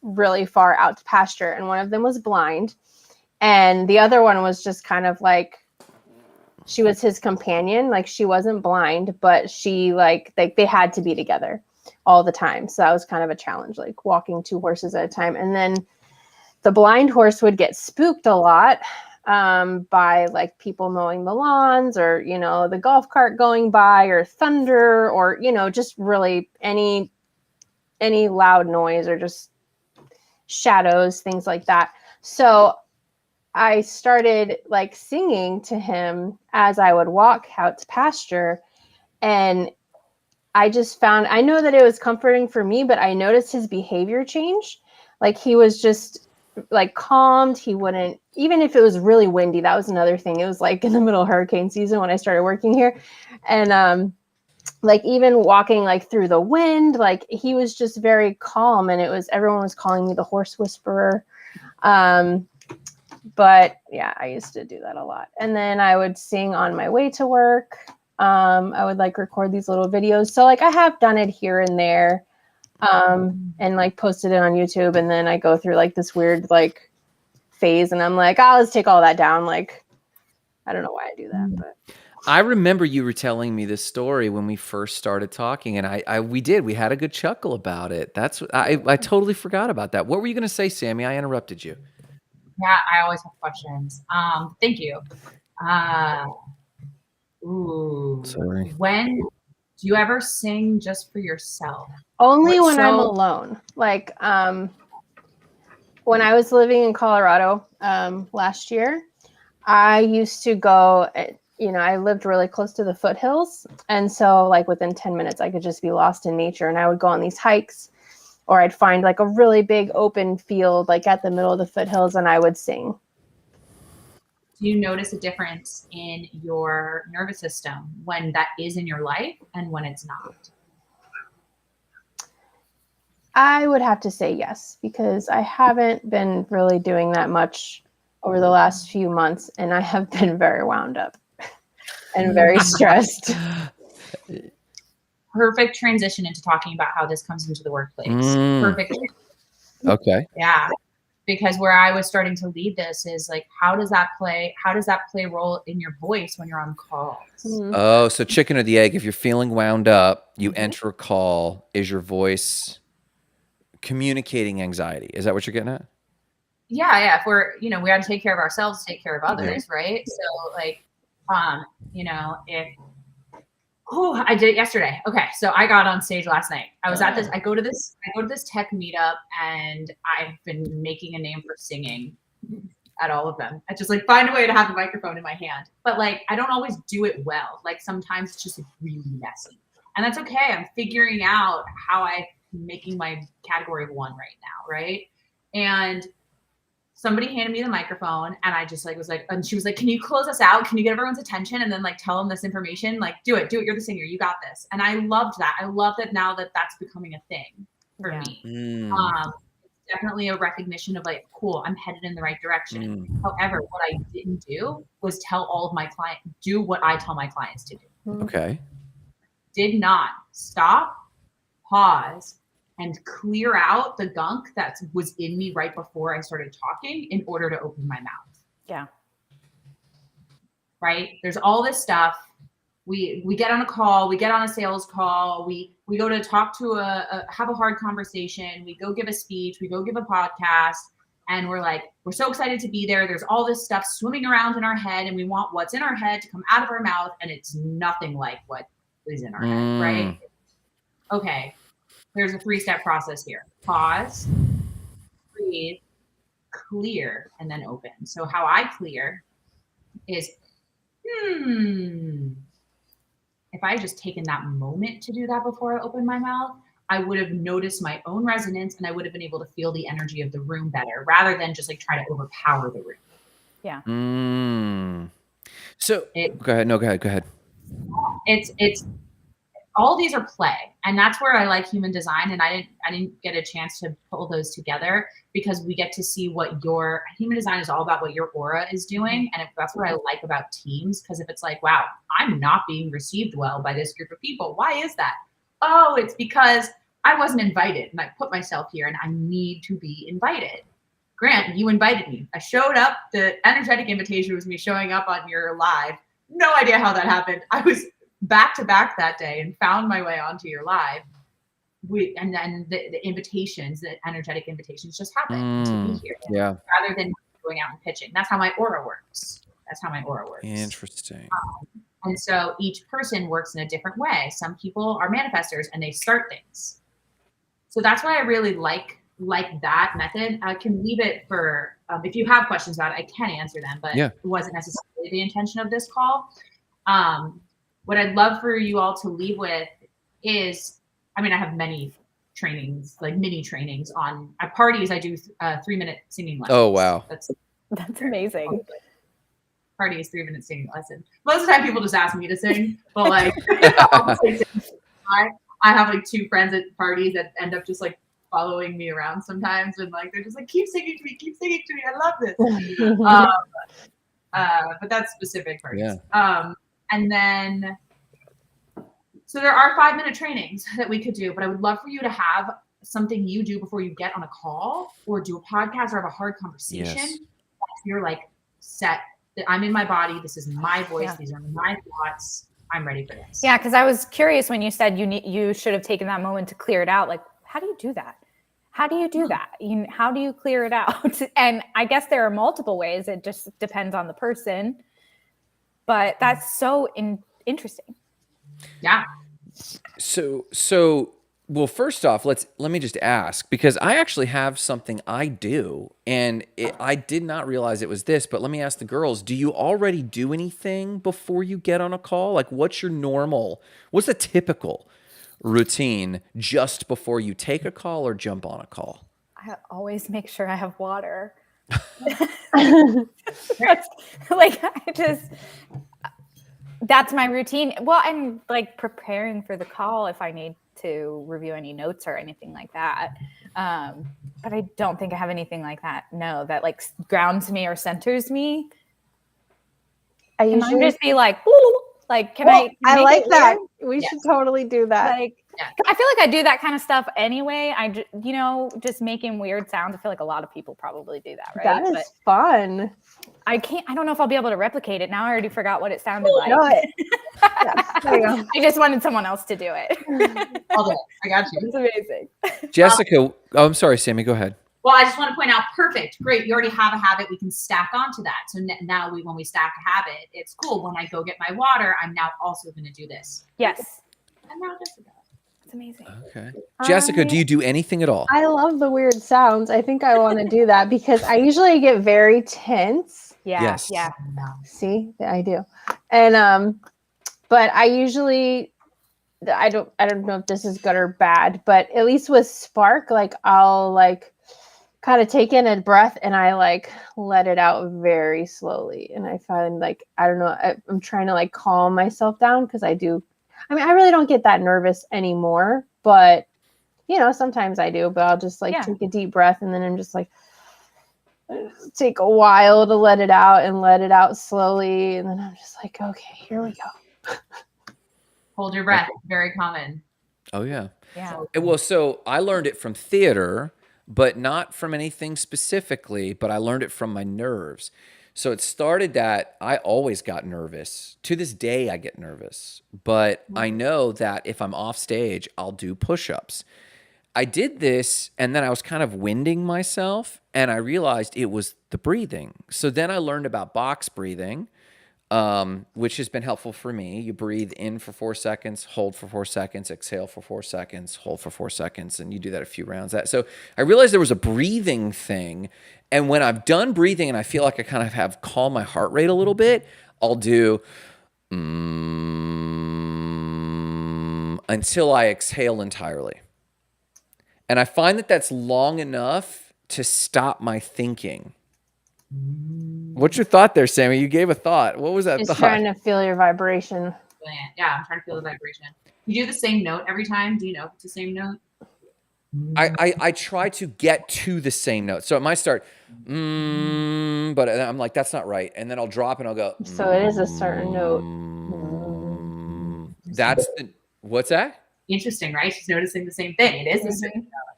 really far out to pasture, and one of them was blind, and the other one was just kind of like, she was his companion. Like she wasn't blind, but she like they had to be together all the time. So that was kind of a challenge, like walking 2 horses at a time. And then the blind horse would get spooked a lot by like people mowing the lawns, or, you know, the golf cart going by, or thunder, or, you know, just really any loud noise, or just shadows, things like that. So I started like singing to him as I would walk out to pasture. And I just found, I know that it was comforting for me, but I noticed his behavior change. Like he was just like calmed. He wouldn't, even if it was really windy, that was another thing. It was like in the middle of hurricane season when I started working here. And like even walking like through the wind, like he was just very calm, and everyone was calling me the horse whisperer. But yeah, I used to do that a lot. And then I would sing on my way to work. I would like record these little videos. So like I have done it here and there, and like posted it on YouTube. And then I go through like this weird like phase, and I'm like, oh, let's take all that down. Like, I don't know why I do that, but I remember you were telling me this story when we first started talking, and we had a good chuckle about it. I totally forgot about that. What were you going to say, Sammy? I interrupted you. Yeah, I always have questions. Thank you. Sorry. When do you ever sing just for yourself? only when I'm alone. Like when I was living in Colorado last year, I used to go, you know, I lived really close to the foothills. And so like within 10 minutes, I could just be lost in nature, and I would go on these hikes, or I'd find like a really big open field, like at the middle of the foothills, and I would sing. Do you notice a difference in your nervous system when that is in your life and when it's not? I would have to say yes, because I haven't been really doing that much over the last few months, and I have been very wound up and very stressed. Perfect transition into talking about how this comes into the workplace. Perfect. Okay. Yeah. Because where I was starting to lead this is like, how does that play a role in your voice when you're on calls? Oh, so chicken or the egg. If you're feeling wound up, you enter a call. Is your voice communicating anxiety? Is that what you're getting at? Yeah. If we're, you know, we got to take care of ourselves, take care of others, right? So like, you know, I did it yesterday. Okay, so I got on stage last night. I was at this. I go to this tech meetup, and I've been making a name for singing at all of them. I just like find a way to have the microphone in my hand, but like I don't always do it well. Like sometimes it's just really messy, and that's okay. I'm figuring out how I'm making my category 1 right now, right? And somebody handed me the microphone and I just like was like, and she was like, can you close us out? Can you get everyone's attention and then like tell them this information? Like, do it. You're the singer. You got this. And I loved that. I love that now that that's becoming a thing for me. It's definitely a recognition of like, cool, I'm headed in the right direction. However, what I didn't do was tell all of my clients, do what I tell my clients to do. Okay. Did not stop, pause, and clear out the gunk that was in me right before I started talking in order to open my mouth. Yeah. Right? There's all this stuff. We get on a call, we get on a sales call, we go to talk to have a hard conversation, we go give a speech, we go give a podcast, and we're like, we're so excited to be there. There's all this stuff swimming around in our head, and we want what's in our head to come out of our mouth, and it's nothing like what is in our head, right? Okay. There's a 3-step process here. Pause, breathe, clear, and then open. So how I clear is, if I had just taken that moment to do that before I opened my mouth, I would have noticed my own resonance and I would have been able to feel the energy of the room better rather than just like try to overpower the room. Yeah. So go ahead. No, go ahead. It's all these are play, and that's where I like human design. And I didn't get a chance to pull those together because we get to see what your human design is all about, what your aura is doing. And that's what I like about teams. Because if it's like, wow, I'm not being received well by this group of people. Why is that? Oh, it's because I wasn't invited and I put myself here and I need to be invited. Grant, you invited me. I showed up. The energetic invitation was me showing up on your live. No idea how that happened. I was back to back that day and found my way onto your live. And then the invitations, the energetic invitations just happened to be here. Yeah. Rather than going out and pitching. That's how my aura works. Interesting. And so each person works in a different way. Some people are manifestors and they start things. So that's why I really like that method. I can leave it for, if you have questions about it, I can answer them, but it wasn't necessarily the intention of this call. What I'd love for you all to leave with is, I have many trainings, like mini trainings on at parties. I do 3-minute singing lessons. Oh, wow. That's amazing. Party is 3-minute singing lesson. Most of the time people just ask me to sing, but like, I have like 2 friends at parties that end up just like following me around sometimes. And like, they're just like, keep singing to me. I love this. But that's specific parties. Yeah. And then, so there are 5-minute trainings that we could do, but I would love for you to have something you do before you get on a call or do a podcast or have a hard conversation. Yes. You're like set that I'm in my body. This is my voice. These are my thoughts. I'm ready for this. Yeah. Cause I was curious when you said you should have taken that moment to clear it out. Like, how do you do that? How do you do that? How do you clear it out? And I guess there are multiple ways. It just depends on the person. But that's so interesting. Yeah. So well, first off, let me just ask, because I actually have something I do, and I did not realize it was this, but let me ask the girls, do you already do anything before you get on a call? Like, what's the typical routine just before you take a call or jump on a call? I always make sure I have water. That's my routine. Well, I'm like preparing for the call if I need to review any notes or anything like that. But I don't think I have anything like that. No, that like grounds me or centers me. I usually just be like, can I like that. We should totally do that. I feel like I do that kind of stuff anyway. Just making weird sounds. I feel like a lot of people probably do that, right? That is fun. I don't know if I'll be able to replicate it. Now I already forgot what it sounded like. I just wanted someone else to do it. I got you. It's amazing. Jessica, I'm sorry, Sammy, go ahead. Well, I just want to point out, perfect, great. You already have a habit. We can stack onto that. So now when we stack a habit, it's cool. When I go get my water, I'm now also going to do this. Yes. I'm now Jessica. It's amazing. Okay. Jessica, do you do anything at all? I love the weird sounds. I think I want to do that because I usually get very tense. Yeah. Yes. Yeah. See, I do. And, but I usually, I don't know if this is good or bad, but at least with Spark, like I'll like kind of take in a breath and I like let it out very slowly. And I find like, I don't know, I'm trying to like calm myself down because I really don't get that nervous anymore, but you know, sometimes I do, but I'll just like take a deep breath and then I'm just like, take a while to let it out slowly. And then I'm just like, okay, here we go. Hold your breath. Very common. Oh, yeah. Yeah. Well, so I learned it from theater, but not from anything specifically, but I learned it from my nerves. So it started that I always got nervous. To this day, I get nervous. But I know that if I'm off stage, I'll do push-ups. I did this, and then I was kind of winding myself, and I realized it was the breathing. So then I learned about box breathing, which has been helpful for me. You breathe in for 4 seconds, hold for 4 seconds, exhale for 4 seconds, hold for 4 seconds, and you do that a few rounds. So I realized there was a breathing thing, and when I've done breathing and I feel like I kind of have calmed my heart rate a little bit, I'll do until I exhale entirely. And I find that that's long enough to stop my thinking. What's your thought there, Sammy? You gave a thought. What was that Just thought? trying to feel your vibration. Yeah, I'm trying to feel the vibration. You do the same note every time? Do you know if it's the same note? I try to get to the same note. So it might start, but I'm like, that's not right. And then I'll drop and I'll go. So it is a certain note. What's that? Interesting, right? She's noticing the same thing. It is the same note.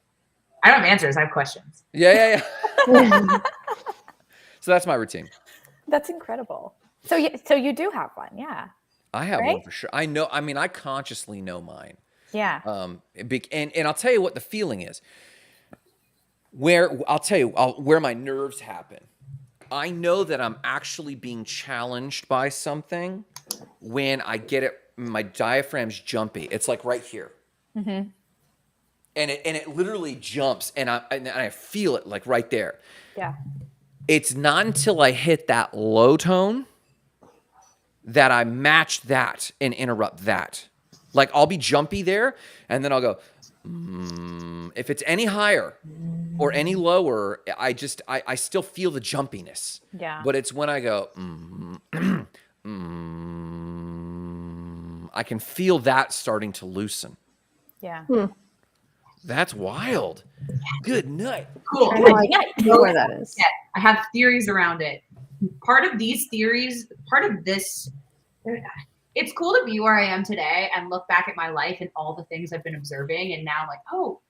I don't have answers. I have questions. Yeah. So that's my routine. That's incredible. So you do have one, yeah. I have one for sure. I know. I mean, I consciously know mine. Yeah. And I'll tell you what the feeling is. Where my nerves happen. I know that I'm actually being challenged by something when I get it. My diaphragm's jumpy. It's like right here. Mm-hmm. And it literally jumps, and I feel it like right there. Yeah. It's not until I hit that low tone that I match that and interrupt that. Like I'll be jumpy there, and then I'll go. If it's any higher or any lower, I still feel the jumpiness. Yeah. But it's when I go. I can feel that starting to loosen. Yeah. That's wild. Good night. Cool. I know where that is. Yeah, I have theories around it. Part of these theories, part of this, it's cool to be where I am today and look back at my life and all the things I've been observing. And now I'm like, oh,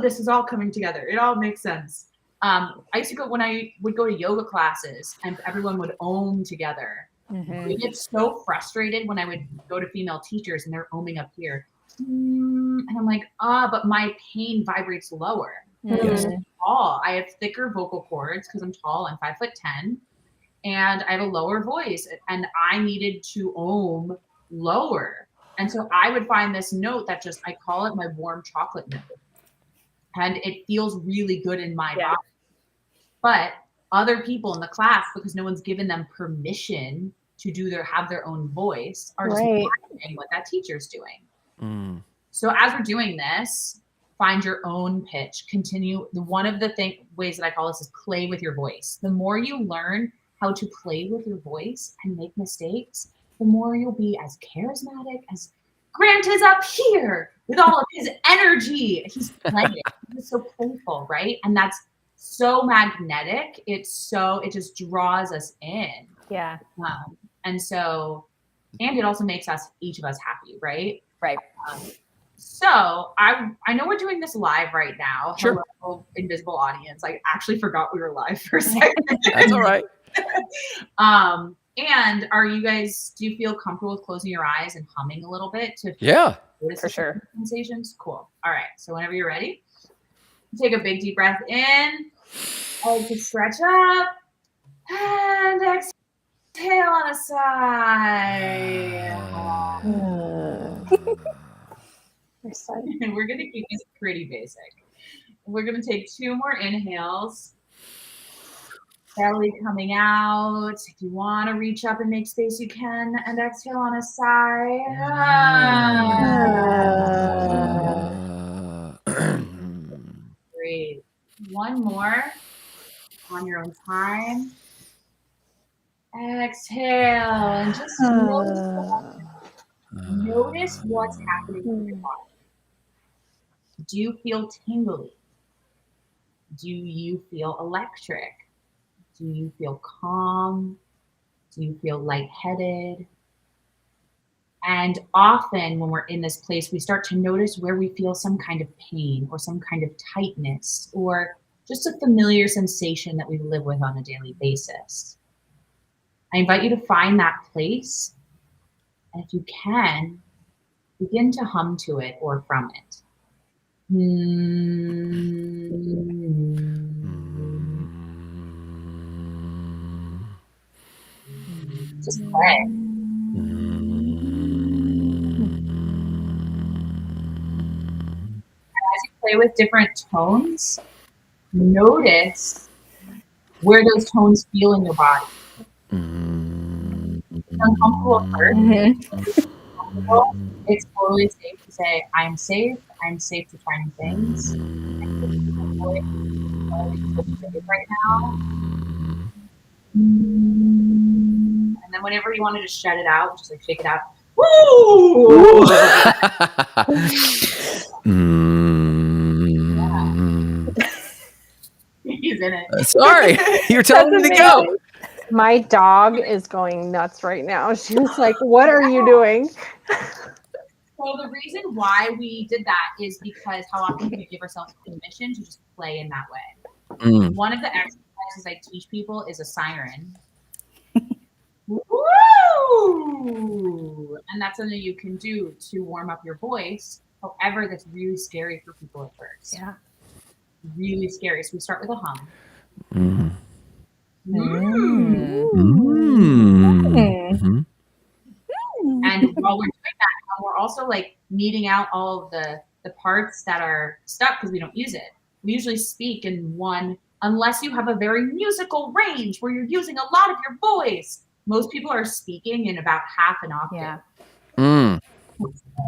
this is all coming together. It all makes sense. I used to when I would go to yoga classes and everyone would ohm together. Mm-hmm. I get so frustrated when I would go to female teachers and they're ohming up here. And I'm like, but my pain vibrates lower. Yes. I'm tall. I have thicker vocal cords because I'm tall. I'm 5'10", and I have a lower voice. And I needed to ohm lower. And so I would find this note that I call it my warm chocolate note. And it feels really good in my body. But other people in the class, because no one's given them permission to have their own voice, are just watching what that teacher's doing. So as we're doing this, find your own pitch. Continue. One of the ways that I call this is play with your voice. The more you learn how to play with your voice and make mistakes, the more you'll be as charismatic as Grant is up here with all of his energy. He's playing. He's so playful, right? And that's so magnetic. It just draws us in. Yeah. And it also makes each of us happy, right? Right. So I know we're doing this live right now. Sure. Hello, invisible audience. I actually forgot we were live for a second. That's all right. And do you feel comfortable with closing your eyes and humming a little bit to notice for sure sensations? Cool. All right. So whenever you're ready, take a big deep breath in. To stretch up and exhale on a side. And we're going to keep this pretty basic. We're going to take 2 more inhales. Belly coming out. If you want to reach up and make space, you can. And exhale on a sigh. Breathe. one more on your own time. Exhale and just notice what's happening in your body. Do you feel tingly? Do you feel electric? Do you feel calm? Do you feel lightheaded? And often when we're in this place, we start to notice where we feel some kind of pain or some kind of tightness or just a familiar sensation that we live with on a daily basis. I invite you to find that place. And if you can, begin to hum to it or from it. Just play. As you play with different tones, notice where those tones feel in your body. It's uncomfortable at first. It's totally safe to say, I'm safe to try new things. Right now. And then whenever you wanted to shut it out, just like shake it out. Woo! He's in it. Sorry, you're telling me to go. My dog is going nuts right now. She was like, what are you doing? So the reason why we did that is because how often do we give ourselves permission to just play in that way? One of the exercises I teach people is a siren. Woo! And that's something you can do to warm up your voice. However, that's really scary for people at first. Yeah. Really scary. So we start with a hum. And while we're doing that, we're also like meeting out all of the parts that are stuck because we don't use it. We usually speak in one, unless you have a very musical range where you're using a lot of your voice. Most people are speaking in about half an octave. Yeah.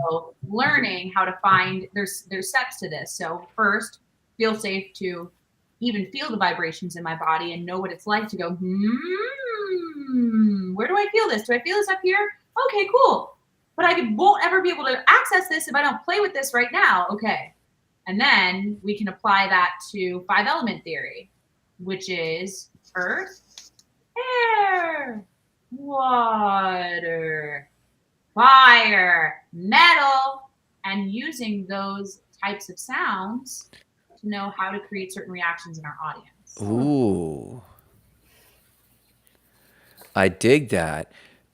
So learning how to find, there's steps to this. So first, feel safe to even feel the vibrations in my body and know what it's like to go, where do I feel this? Do I feel this up here? Okay, cool. But I won't ever be able to access this if I don't play with this right now. Okay. And then we can apply that to 5-element theory, which is earth, air, water, fire, metal, and using those types of sounds to know how to create certain reactions in our audience. Ooh. I dig that.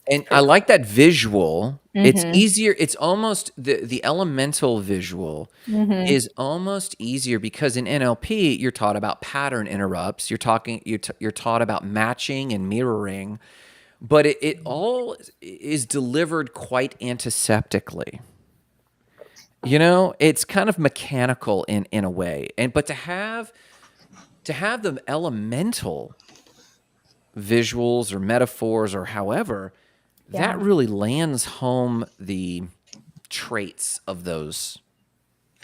And I like that visual. It's easier. It's almost the elemental visual is almost easier because in NLP you're taught about pattern interrupts. You're taught about matching and mirroring, but it all is delivered quite antiseptically. You know, it's kind of mechanical in a way. But to have the elemental visuals or metaphors or however, that really lands home the traits of those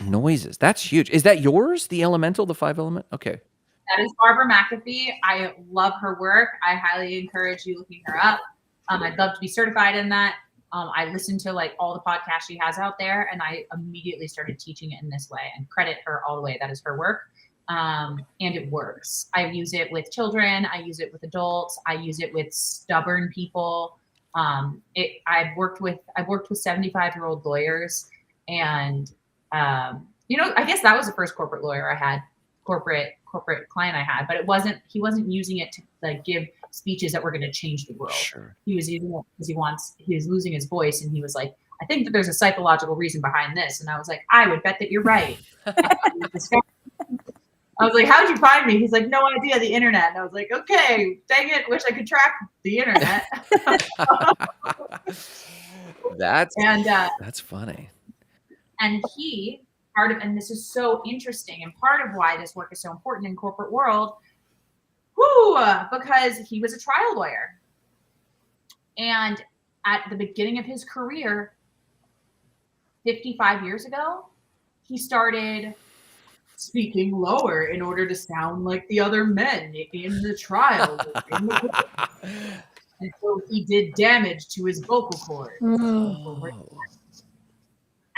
noises. That's huge. Is that yours, the elemental, the 5-element? Okay. That is Barbara McAfee. I love her work. I highly encourage you looking her up. I'd love to be certified in that. I listened to like all the podcasts she has out there, and I immediately started teaching it in this way and credit her all the way. That is her work. And it works. I use it with children. I use it with adults. I use it with stubborn people. I've worked with 75-year-old lawyers, and I guess that was the first corporate lawyer I had, corporate client I had, but he wasn't using it to like give speeches that were going to change the world. Sure. He was using it because he was losing his voice, and he was like, I think that there's a psychological reason behind this. And I was like, I would bet that you're right. I was like, how'd you find me? He's like, no idea, the internet. And I was like, okay, dang it, wish I could track the internet. That's funny. And and this is so interesting, and part of why this work is so important in corporate world, because he was a trial lawyer. And at the beginning of his career, 55 years ago, he started speaking lower in order to sound like the other men in the trial. And so he did damage to his vocal cords.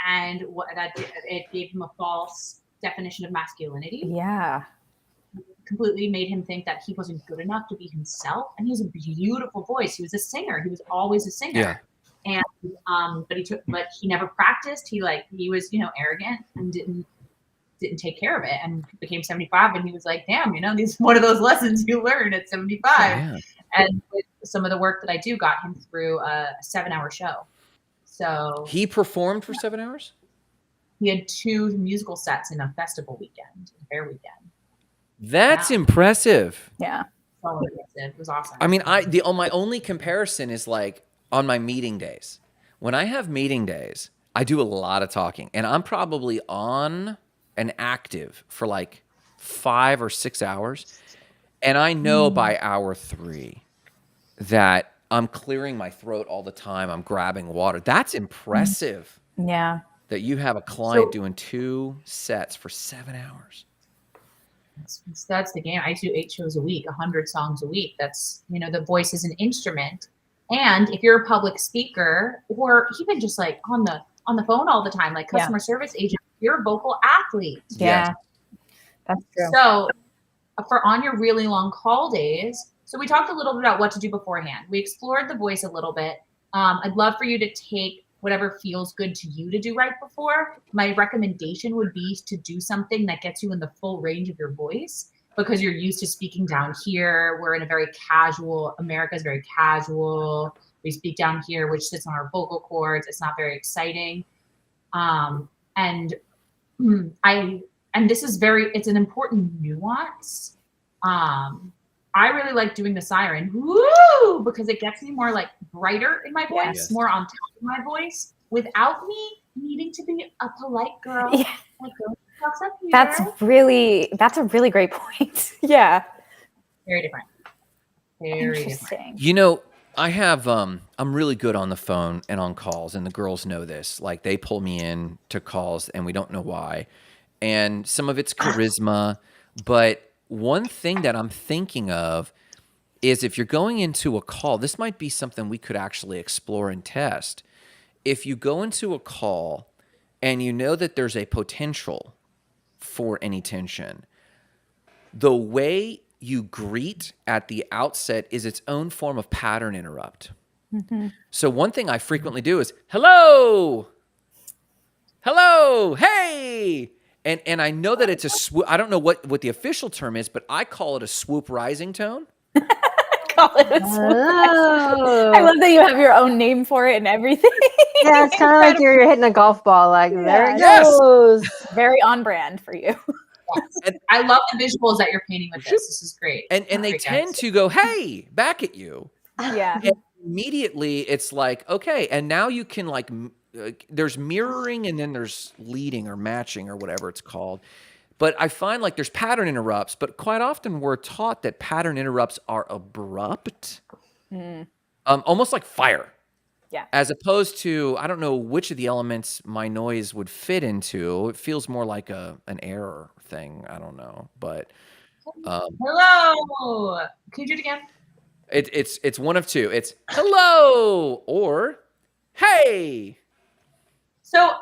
And it gave him a false definition of masculinity. Yeah. Completely made him think that he wasn't good enough to be himself. And he has a beautiful voice. He was a singer. He was always a singer. Yeah. And but he never practiced. He was, arrogant and didn't take care of it, and became 75. And he was like, damn, this is one of those lessons you learn at 75. Yeah. And with some of the work that I do got him through a 7-hour show. So he performed for 7 hours? He had 2 musical sets in a festival weekend, a fair weekend. That's impressive. Yeah. So impressive. It was awesome. I mean, my only comparison is like on my meeting days. When I have meeting days, I do a lot of talking, and I'm probably on and active for like 5 or 6 hours. And I know by hour 3 that I'm clearing my throat all the time. I'm grabbing water. That's impressive. Yeah. That you have a client doing 2 sets for 7 hours. That's the game. I do 8 shows a week, 100 songs a week. That's, the voice is an instrument. And if you're a public speaker, or even just like on the phone all the time, like customer service agent, you're a vocal athlete. Yeah. That's true. So for on your really long call days, so we talked a little bit about what to do beforehand. We explored the voice a little bit. I'd love for you to take whatever feels good to you to do right before. My recommendation would be to do something that gets you in the full range of your voice, because you're used to speaking down here. We're in a very casual, America's very casual. We speak down here, which sits on our vocal cords. It's not very exciting. And this is it's an important nuance. I really like doing the siren, woo, because it gets me more like brighter in my voice, more on top of my voice, without me needing to be a polite girl. Yeah. Like, girl talks up here. That's a really great point. Yeah. Very different. Very interesting. different. I have I'm really good on the phone and on calls, and the girls know this. Like, they pull me in to calls and we don't know why. And some of it's charisma, but one thing that I'm thinking of is, if you're going into a call, this might be something we could actually explore and test. If you go into a call and you know that there's a potential for any tension, the way you greet at the outset is its own form of pattern interrupt. Mm-hmm. So one thing I frequently do is, hello, hey. And I know that it's a swoop. I don't know what the official term is, but I call it a swoop rising tone. Call it a swoop rising. I love that you have your own name for it and everything. Yeah, it's kind of like you're hitting a golf ball. Like, there it goes. Very on brand for you. And I love the visuals that you're painting with this. This is great. And they tend to go, hey, back at you. Yeah. And immediately it's like, okay. And now you can like, there's mirroring, and then there's leading or matching or whatever it's called. But I find like there's pattern interrupts, but quite often we're taught that pattern interrupts are abrupt, almost like fire. Yeah. As opposed to, I don't know which of the elements my noise would fit into. It feels more like an error thing. I don't know, but hello. Can you do it again? It's one of two. It's hello or hey. So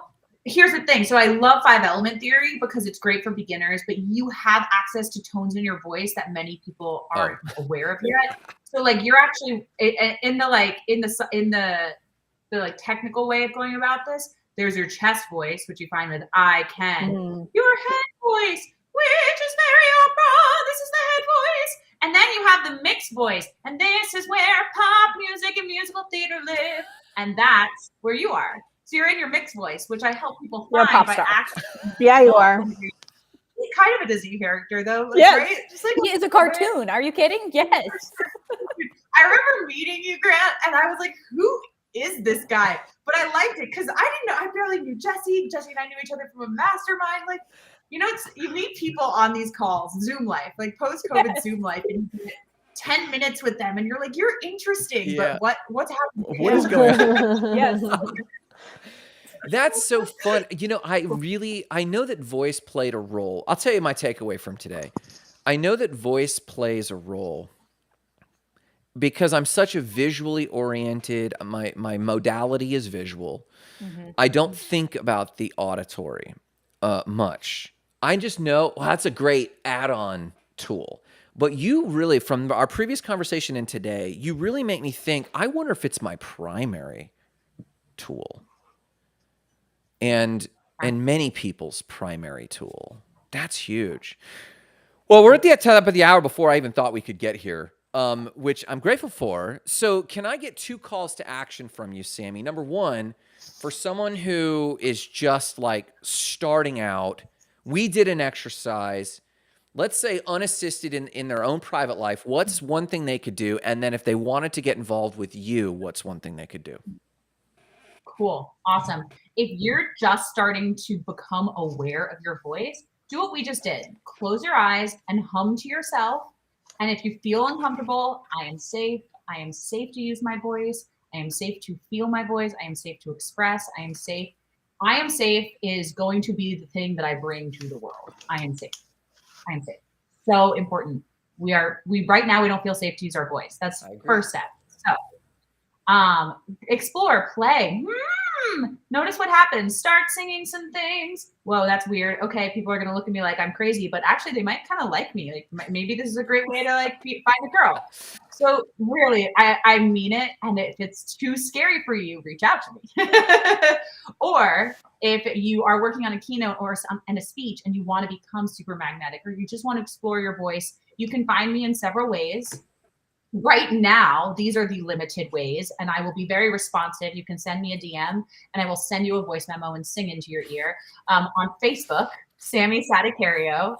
here's the thing. So I love 5-element theory because it's great for beginners, but you have access to tones in your voice that many people aren't aware of yet. So like you're actually in the technical way of going about this. There's your chest voice, which you find with I can. Your head voice, which is very opera. This is the head voice. And then you have the mixed voice. And this is where pop music and musical theater live. And that's where you are. So you're in your mixed voice, which I help people find by actually. Yeah, you are. He's kind of a Disney character, though. Yes. Right? Just like he is a cartoon. Are you kidding? Yes. I remember meeting you, Grant, and I was like, who is this guy? But I liked it because I didn't know. I barely knew Jesse. Jesse and I knew each other from a mastermind. Like, you meet people on these calls, Zoom life, like post-COVID Zoom life, and you get 10 minutes with them, and you're like, you're interesting, but what's happening? What is going on? Yes. That's so fun. You know, I know that voice played a role. I'll tell you my takeaway from today. I know that voice plays a role because I'm such a visually oriented, my modality is visual. I don't think about the auditory much. I just know, well, that's a great add-on tool. But you really, from our previous conversation and today, you really make me think, I wonder if it's my primary tool. And many people's primary tool. That's huge. Well, we're at the top of the hour before I even thought we could get here, which I'm grateful for. So can I get 2 calls to action from you, Sammi? Number one, for someone who is just like starting out, we did an exercise, let's say unassisted in their own private life. What's one thing they could do? And then if they wanted to get involved with you, what's one thing they could do? Cool. Awesome. If you're just starting to become aware of your voice, do what we just did. Close your eyes and hum to yourself. And if you feel uncomfortable, I am safe. I am safe to use my voice. I am safe to feel my voice. I am safe to express. I am safe. I am safe is going to be the thing that I bring to the world. I am safe. I am safe. So important. We right now, we don't feel safe to use our voice. That's the first step. So explore, play. Notice what happens. Start singing some things. Whoa, that's weird. Okay, people are going to look at me like I'm crazy, but actually they might kind of like me. Like maybe this is a great way to like find a girl. So really, I mean it. And if it's too scary for you, reach out to me. Or if you are working on a keynote and a speech and you want to become super magnetic, or you just want to explore your voice, you can find me in several ways. Right now, these are the limited ways, and I will be very responsive. You can send me a DM, and I will send you a voice memo and sing into your ear. On Facebook, Sammi Sadicario,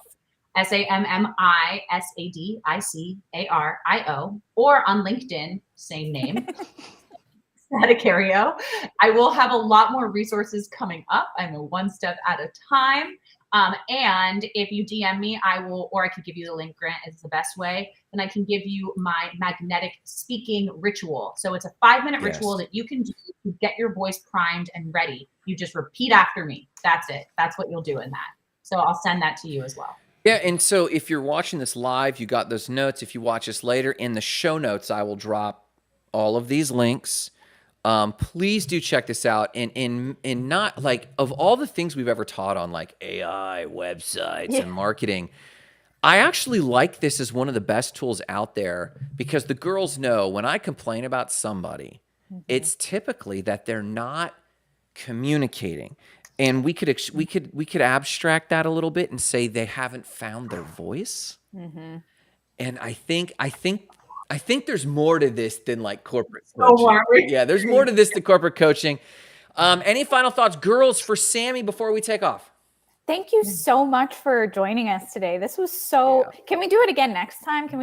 SammiSadicario, or on LinkedIn, same name, Sadicario. I will have a lot more resources coming up. I'm a one step at a time. And if you DM me, or I could give you the link, Grant is the best way. Then I can give you my magnetic speaking ritual. So it's a 5-minute ritual that you can do to get your voice primed and ready. You just repeat after me. That's it. That's what you'll do in that. So I'll send that to you as well. Yeah, and so if you're watching this live, you got those notes. If you watch this later, in the show notes, I will drop all of these links. Please do check this out. And not like, of all the things we've ever taught on like AI, websites, and marketing, I actually like this as one of the best tools out there, because the girls know when I complain about somebody, it's typically that they're not communicating. And we could abstract that a little bit and say they haven't found their voice. And I think there's more to this than like corporate coaching. Yeah, there's more to this than corporate coaching. Any final thoughts, girls, for Sammi before we take off? Thank you so much for joining us today. This was so. Can we do it again next time? Can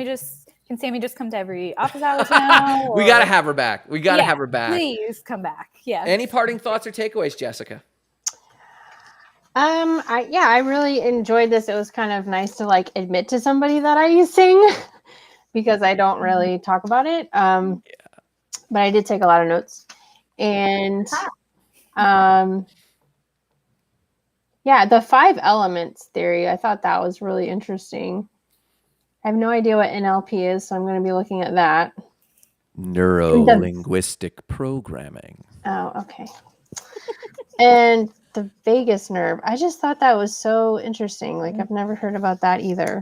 Sammi just come to every office hours now? We got to have her back. We got to have her back. Please come back. Yeah. Any parting thoughts or takeaways, Jessica? I really enjoyed this. It was kind of nice to like admit to somebody that I sing because I don't really talk about it. But I did take a lot of notes. And the 5 elements theory, I thought that was really interesting. I have no idea what NLP is, so I'm going to be looking at that. Neuro-linguistic programming. Oh, okay. And the vagus nerve, I just thought that was so interesting. Like, I've never heard about that either.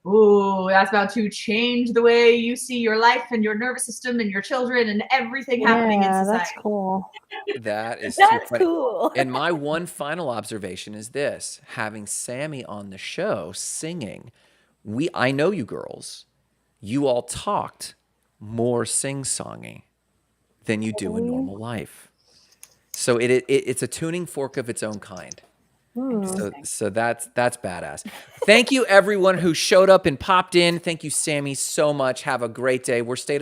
Ooh, that's about to change the way you see your life and your nervous system and your children and everything happening in society. That's cool. That is That's cool. And my one final observation is this: having Sammi on the show singing, I know you girls, you all talked more sing-songy than you do in normal life. So it's a tuning fork of its own kind. So that's badass. Thank you everyone who showed up and popped in. Thank you, Sammi, so much. Have a great day. We're State of the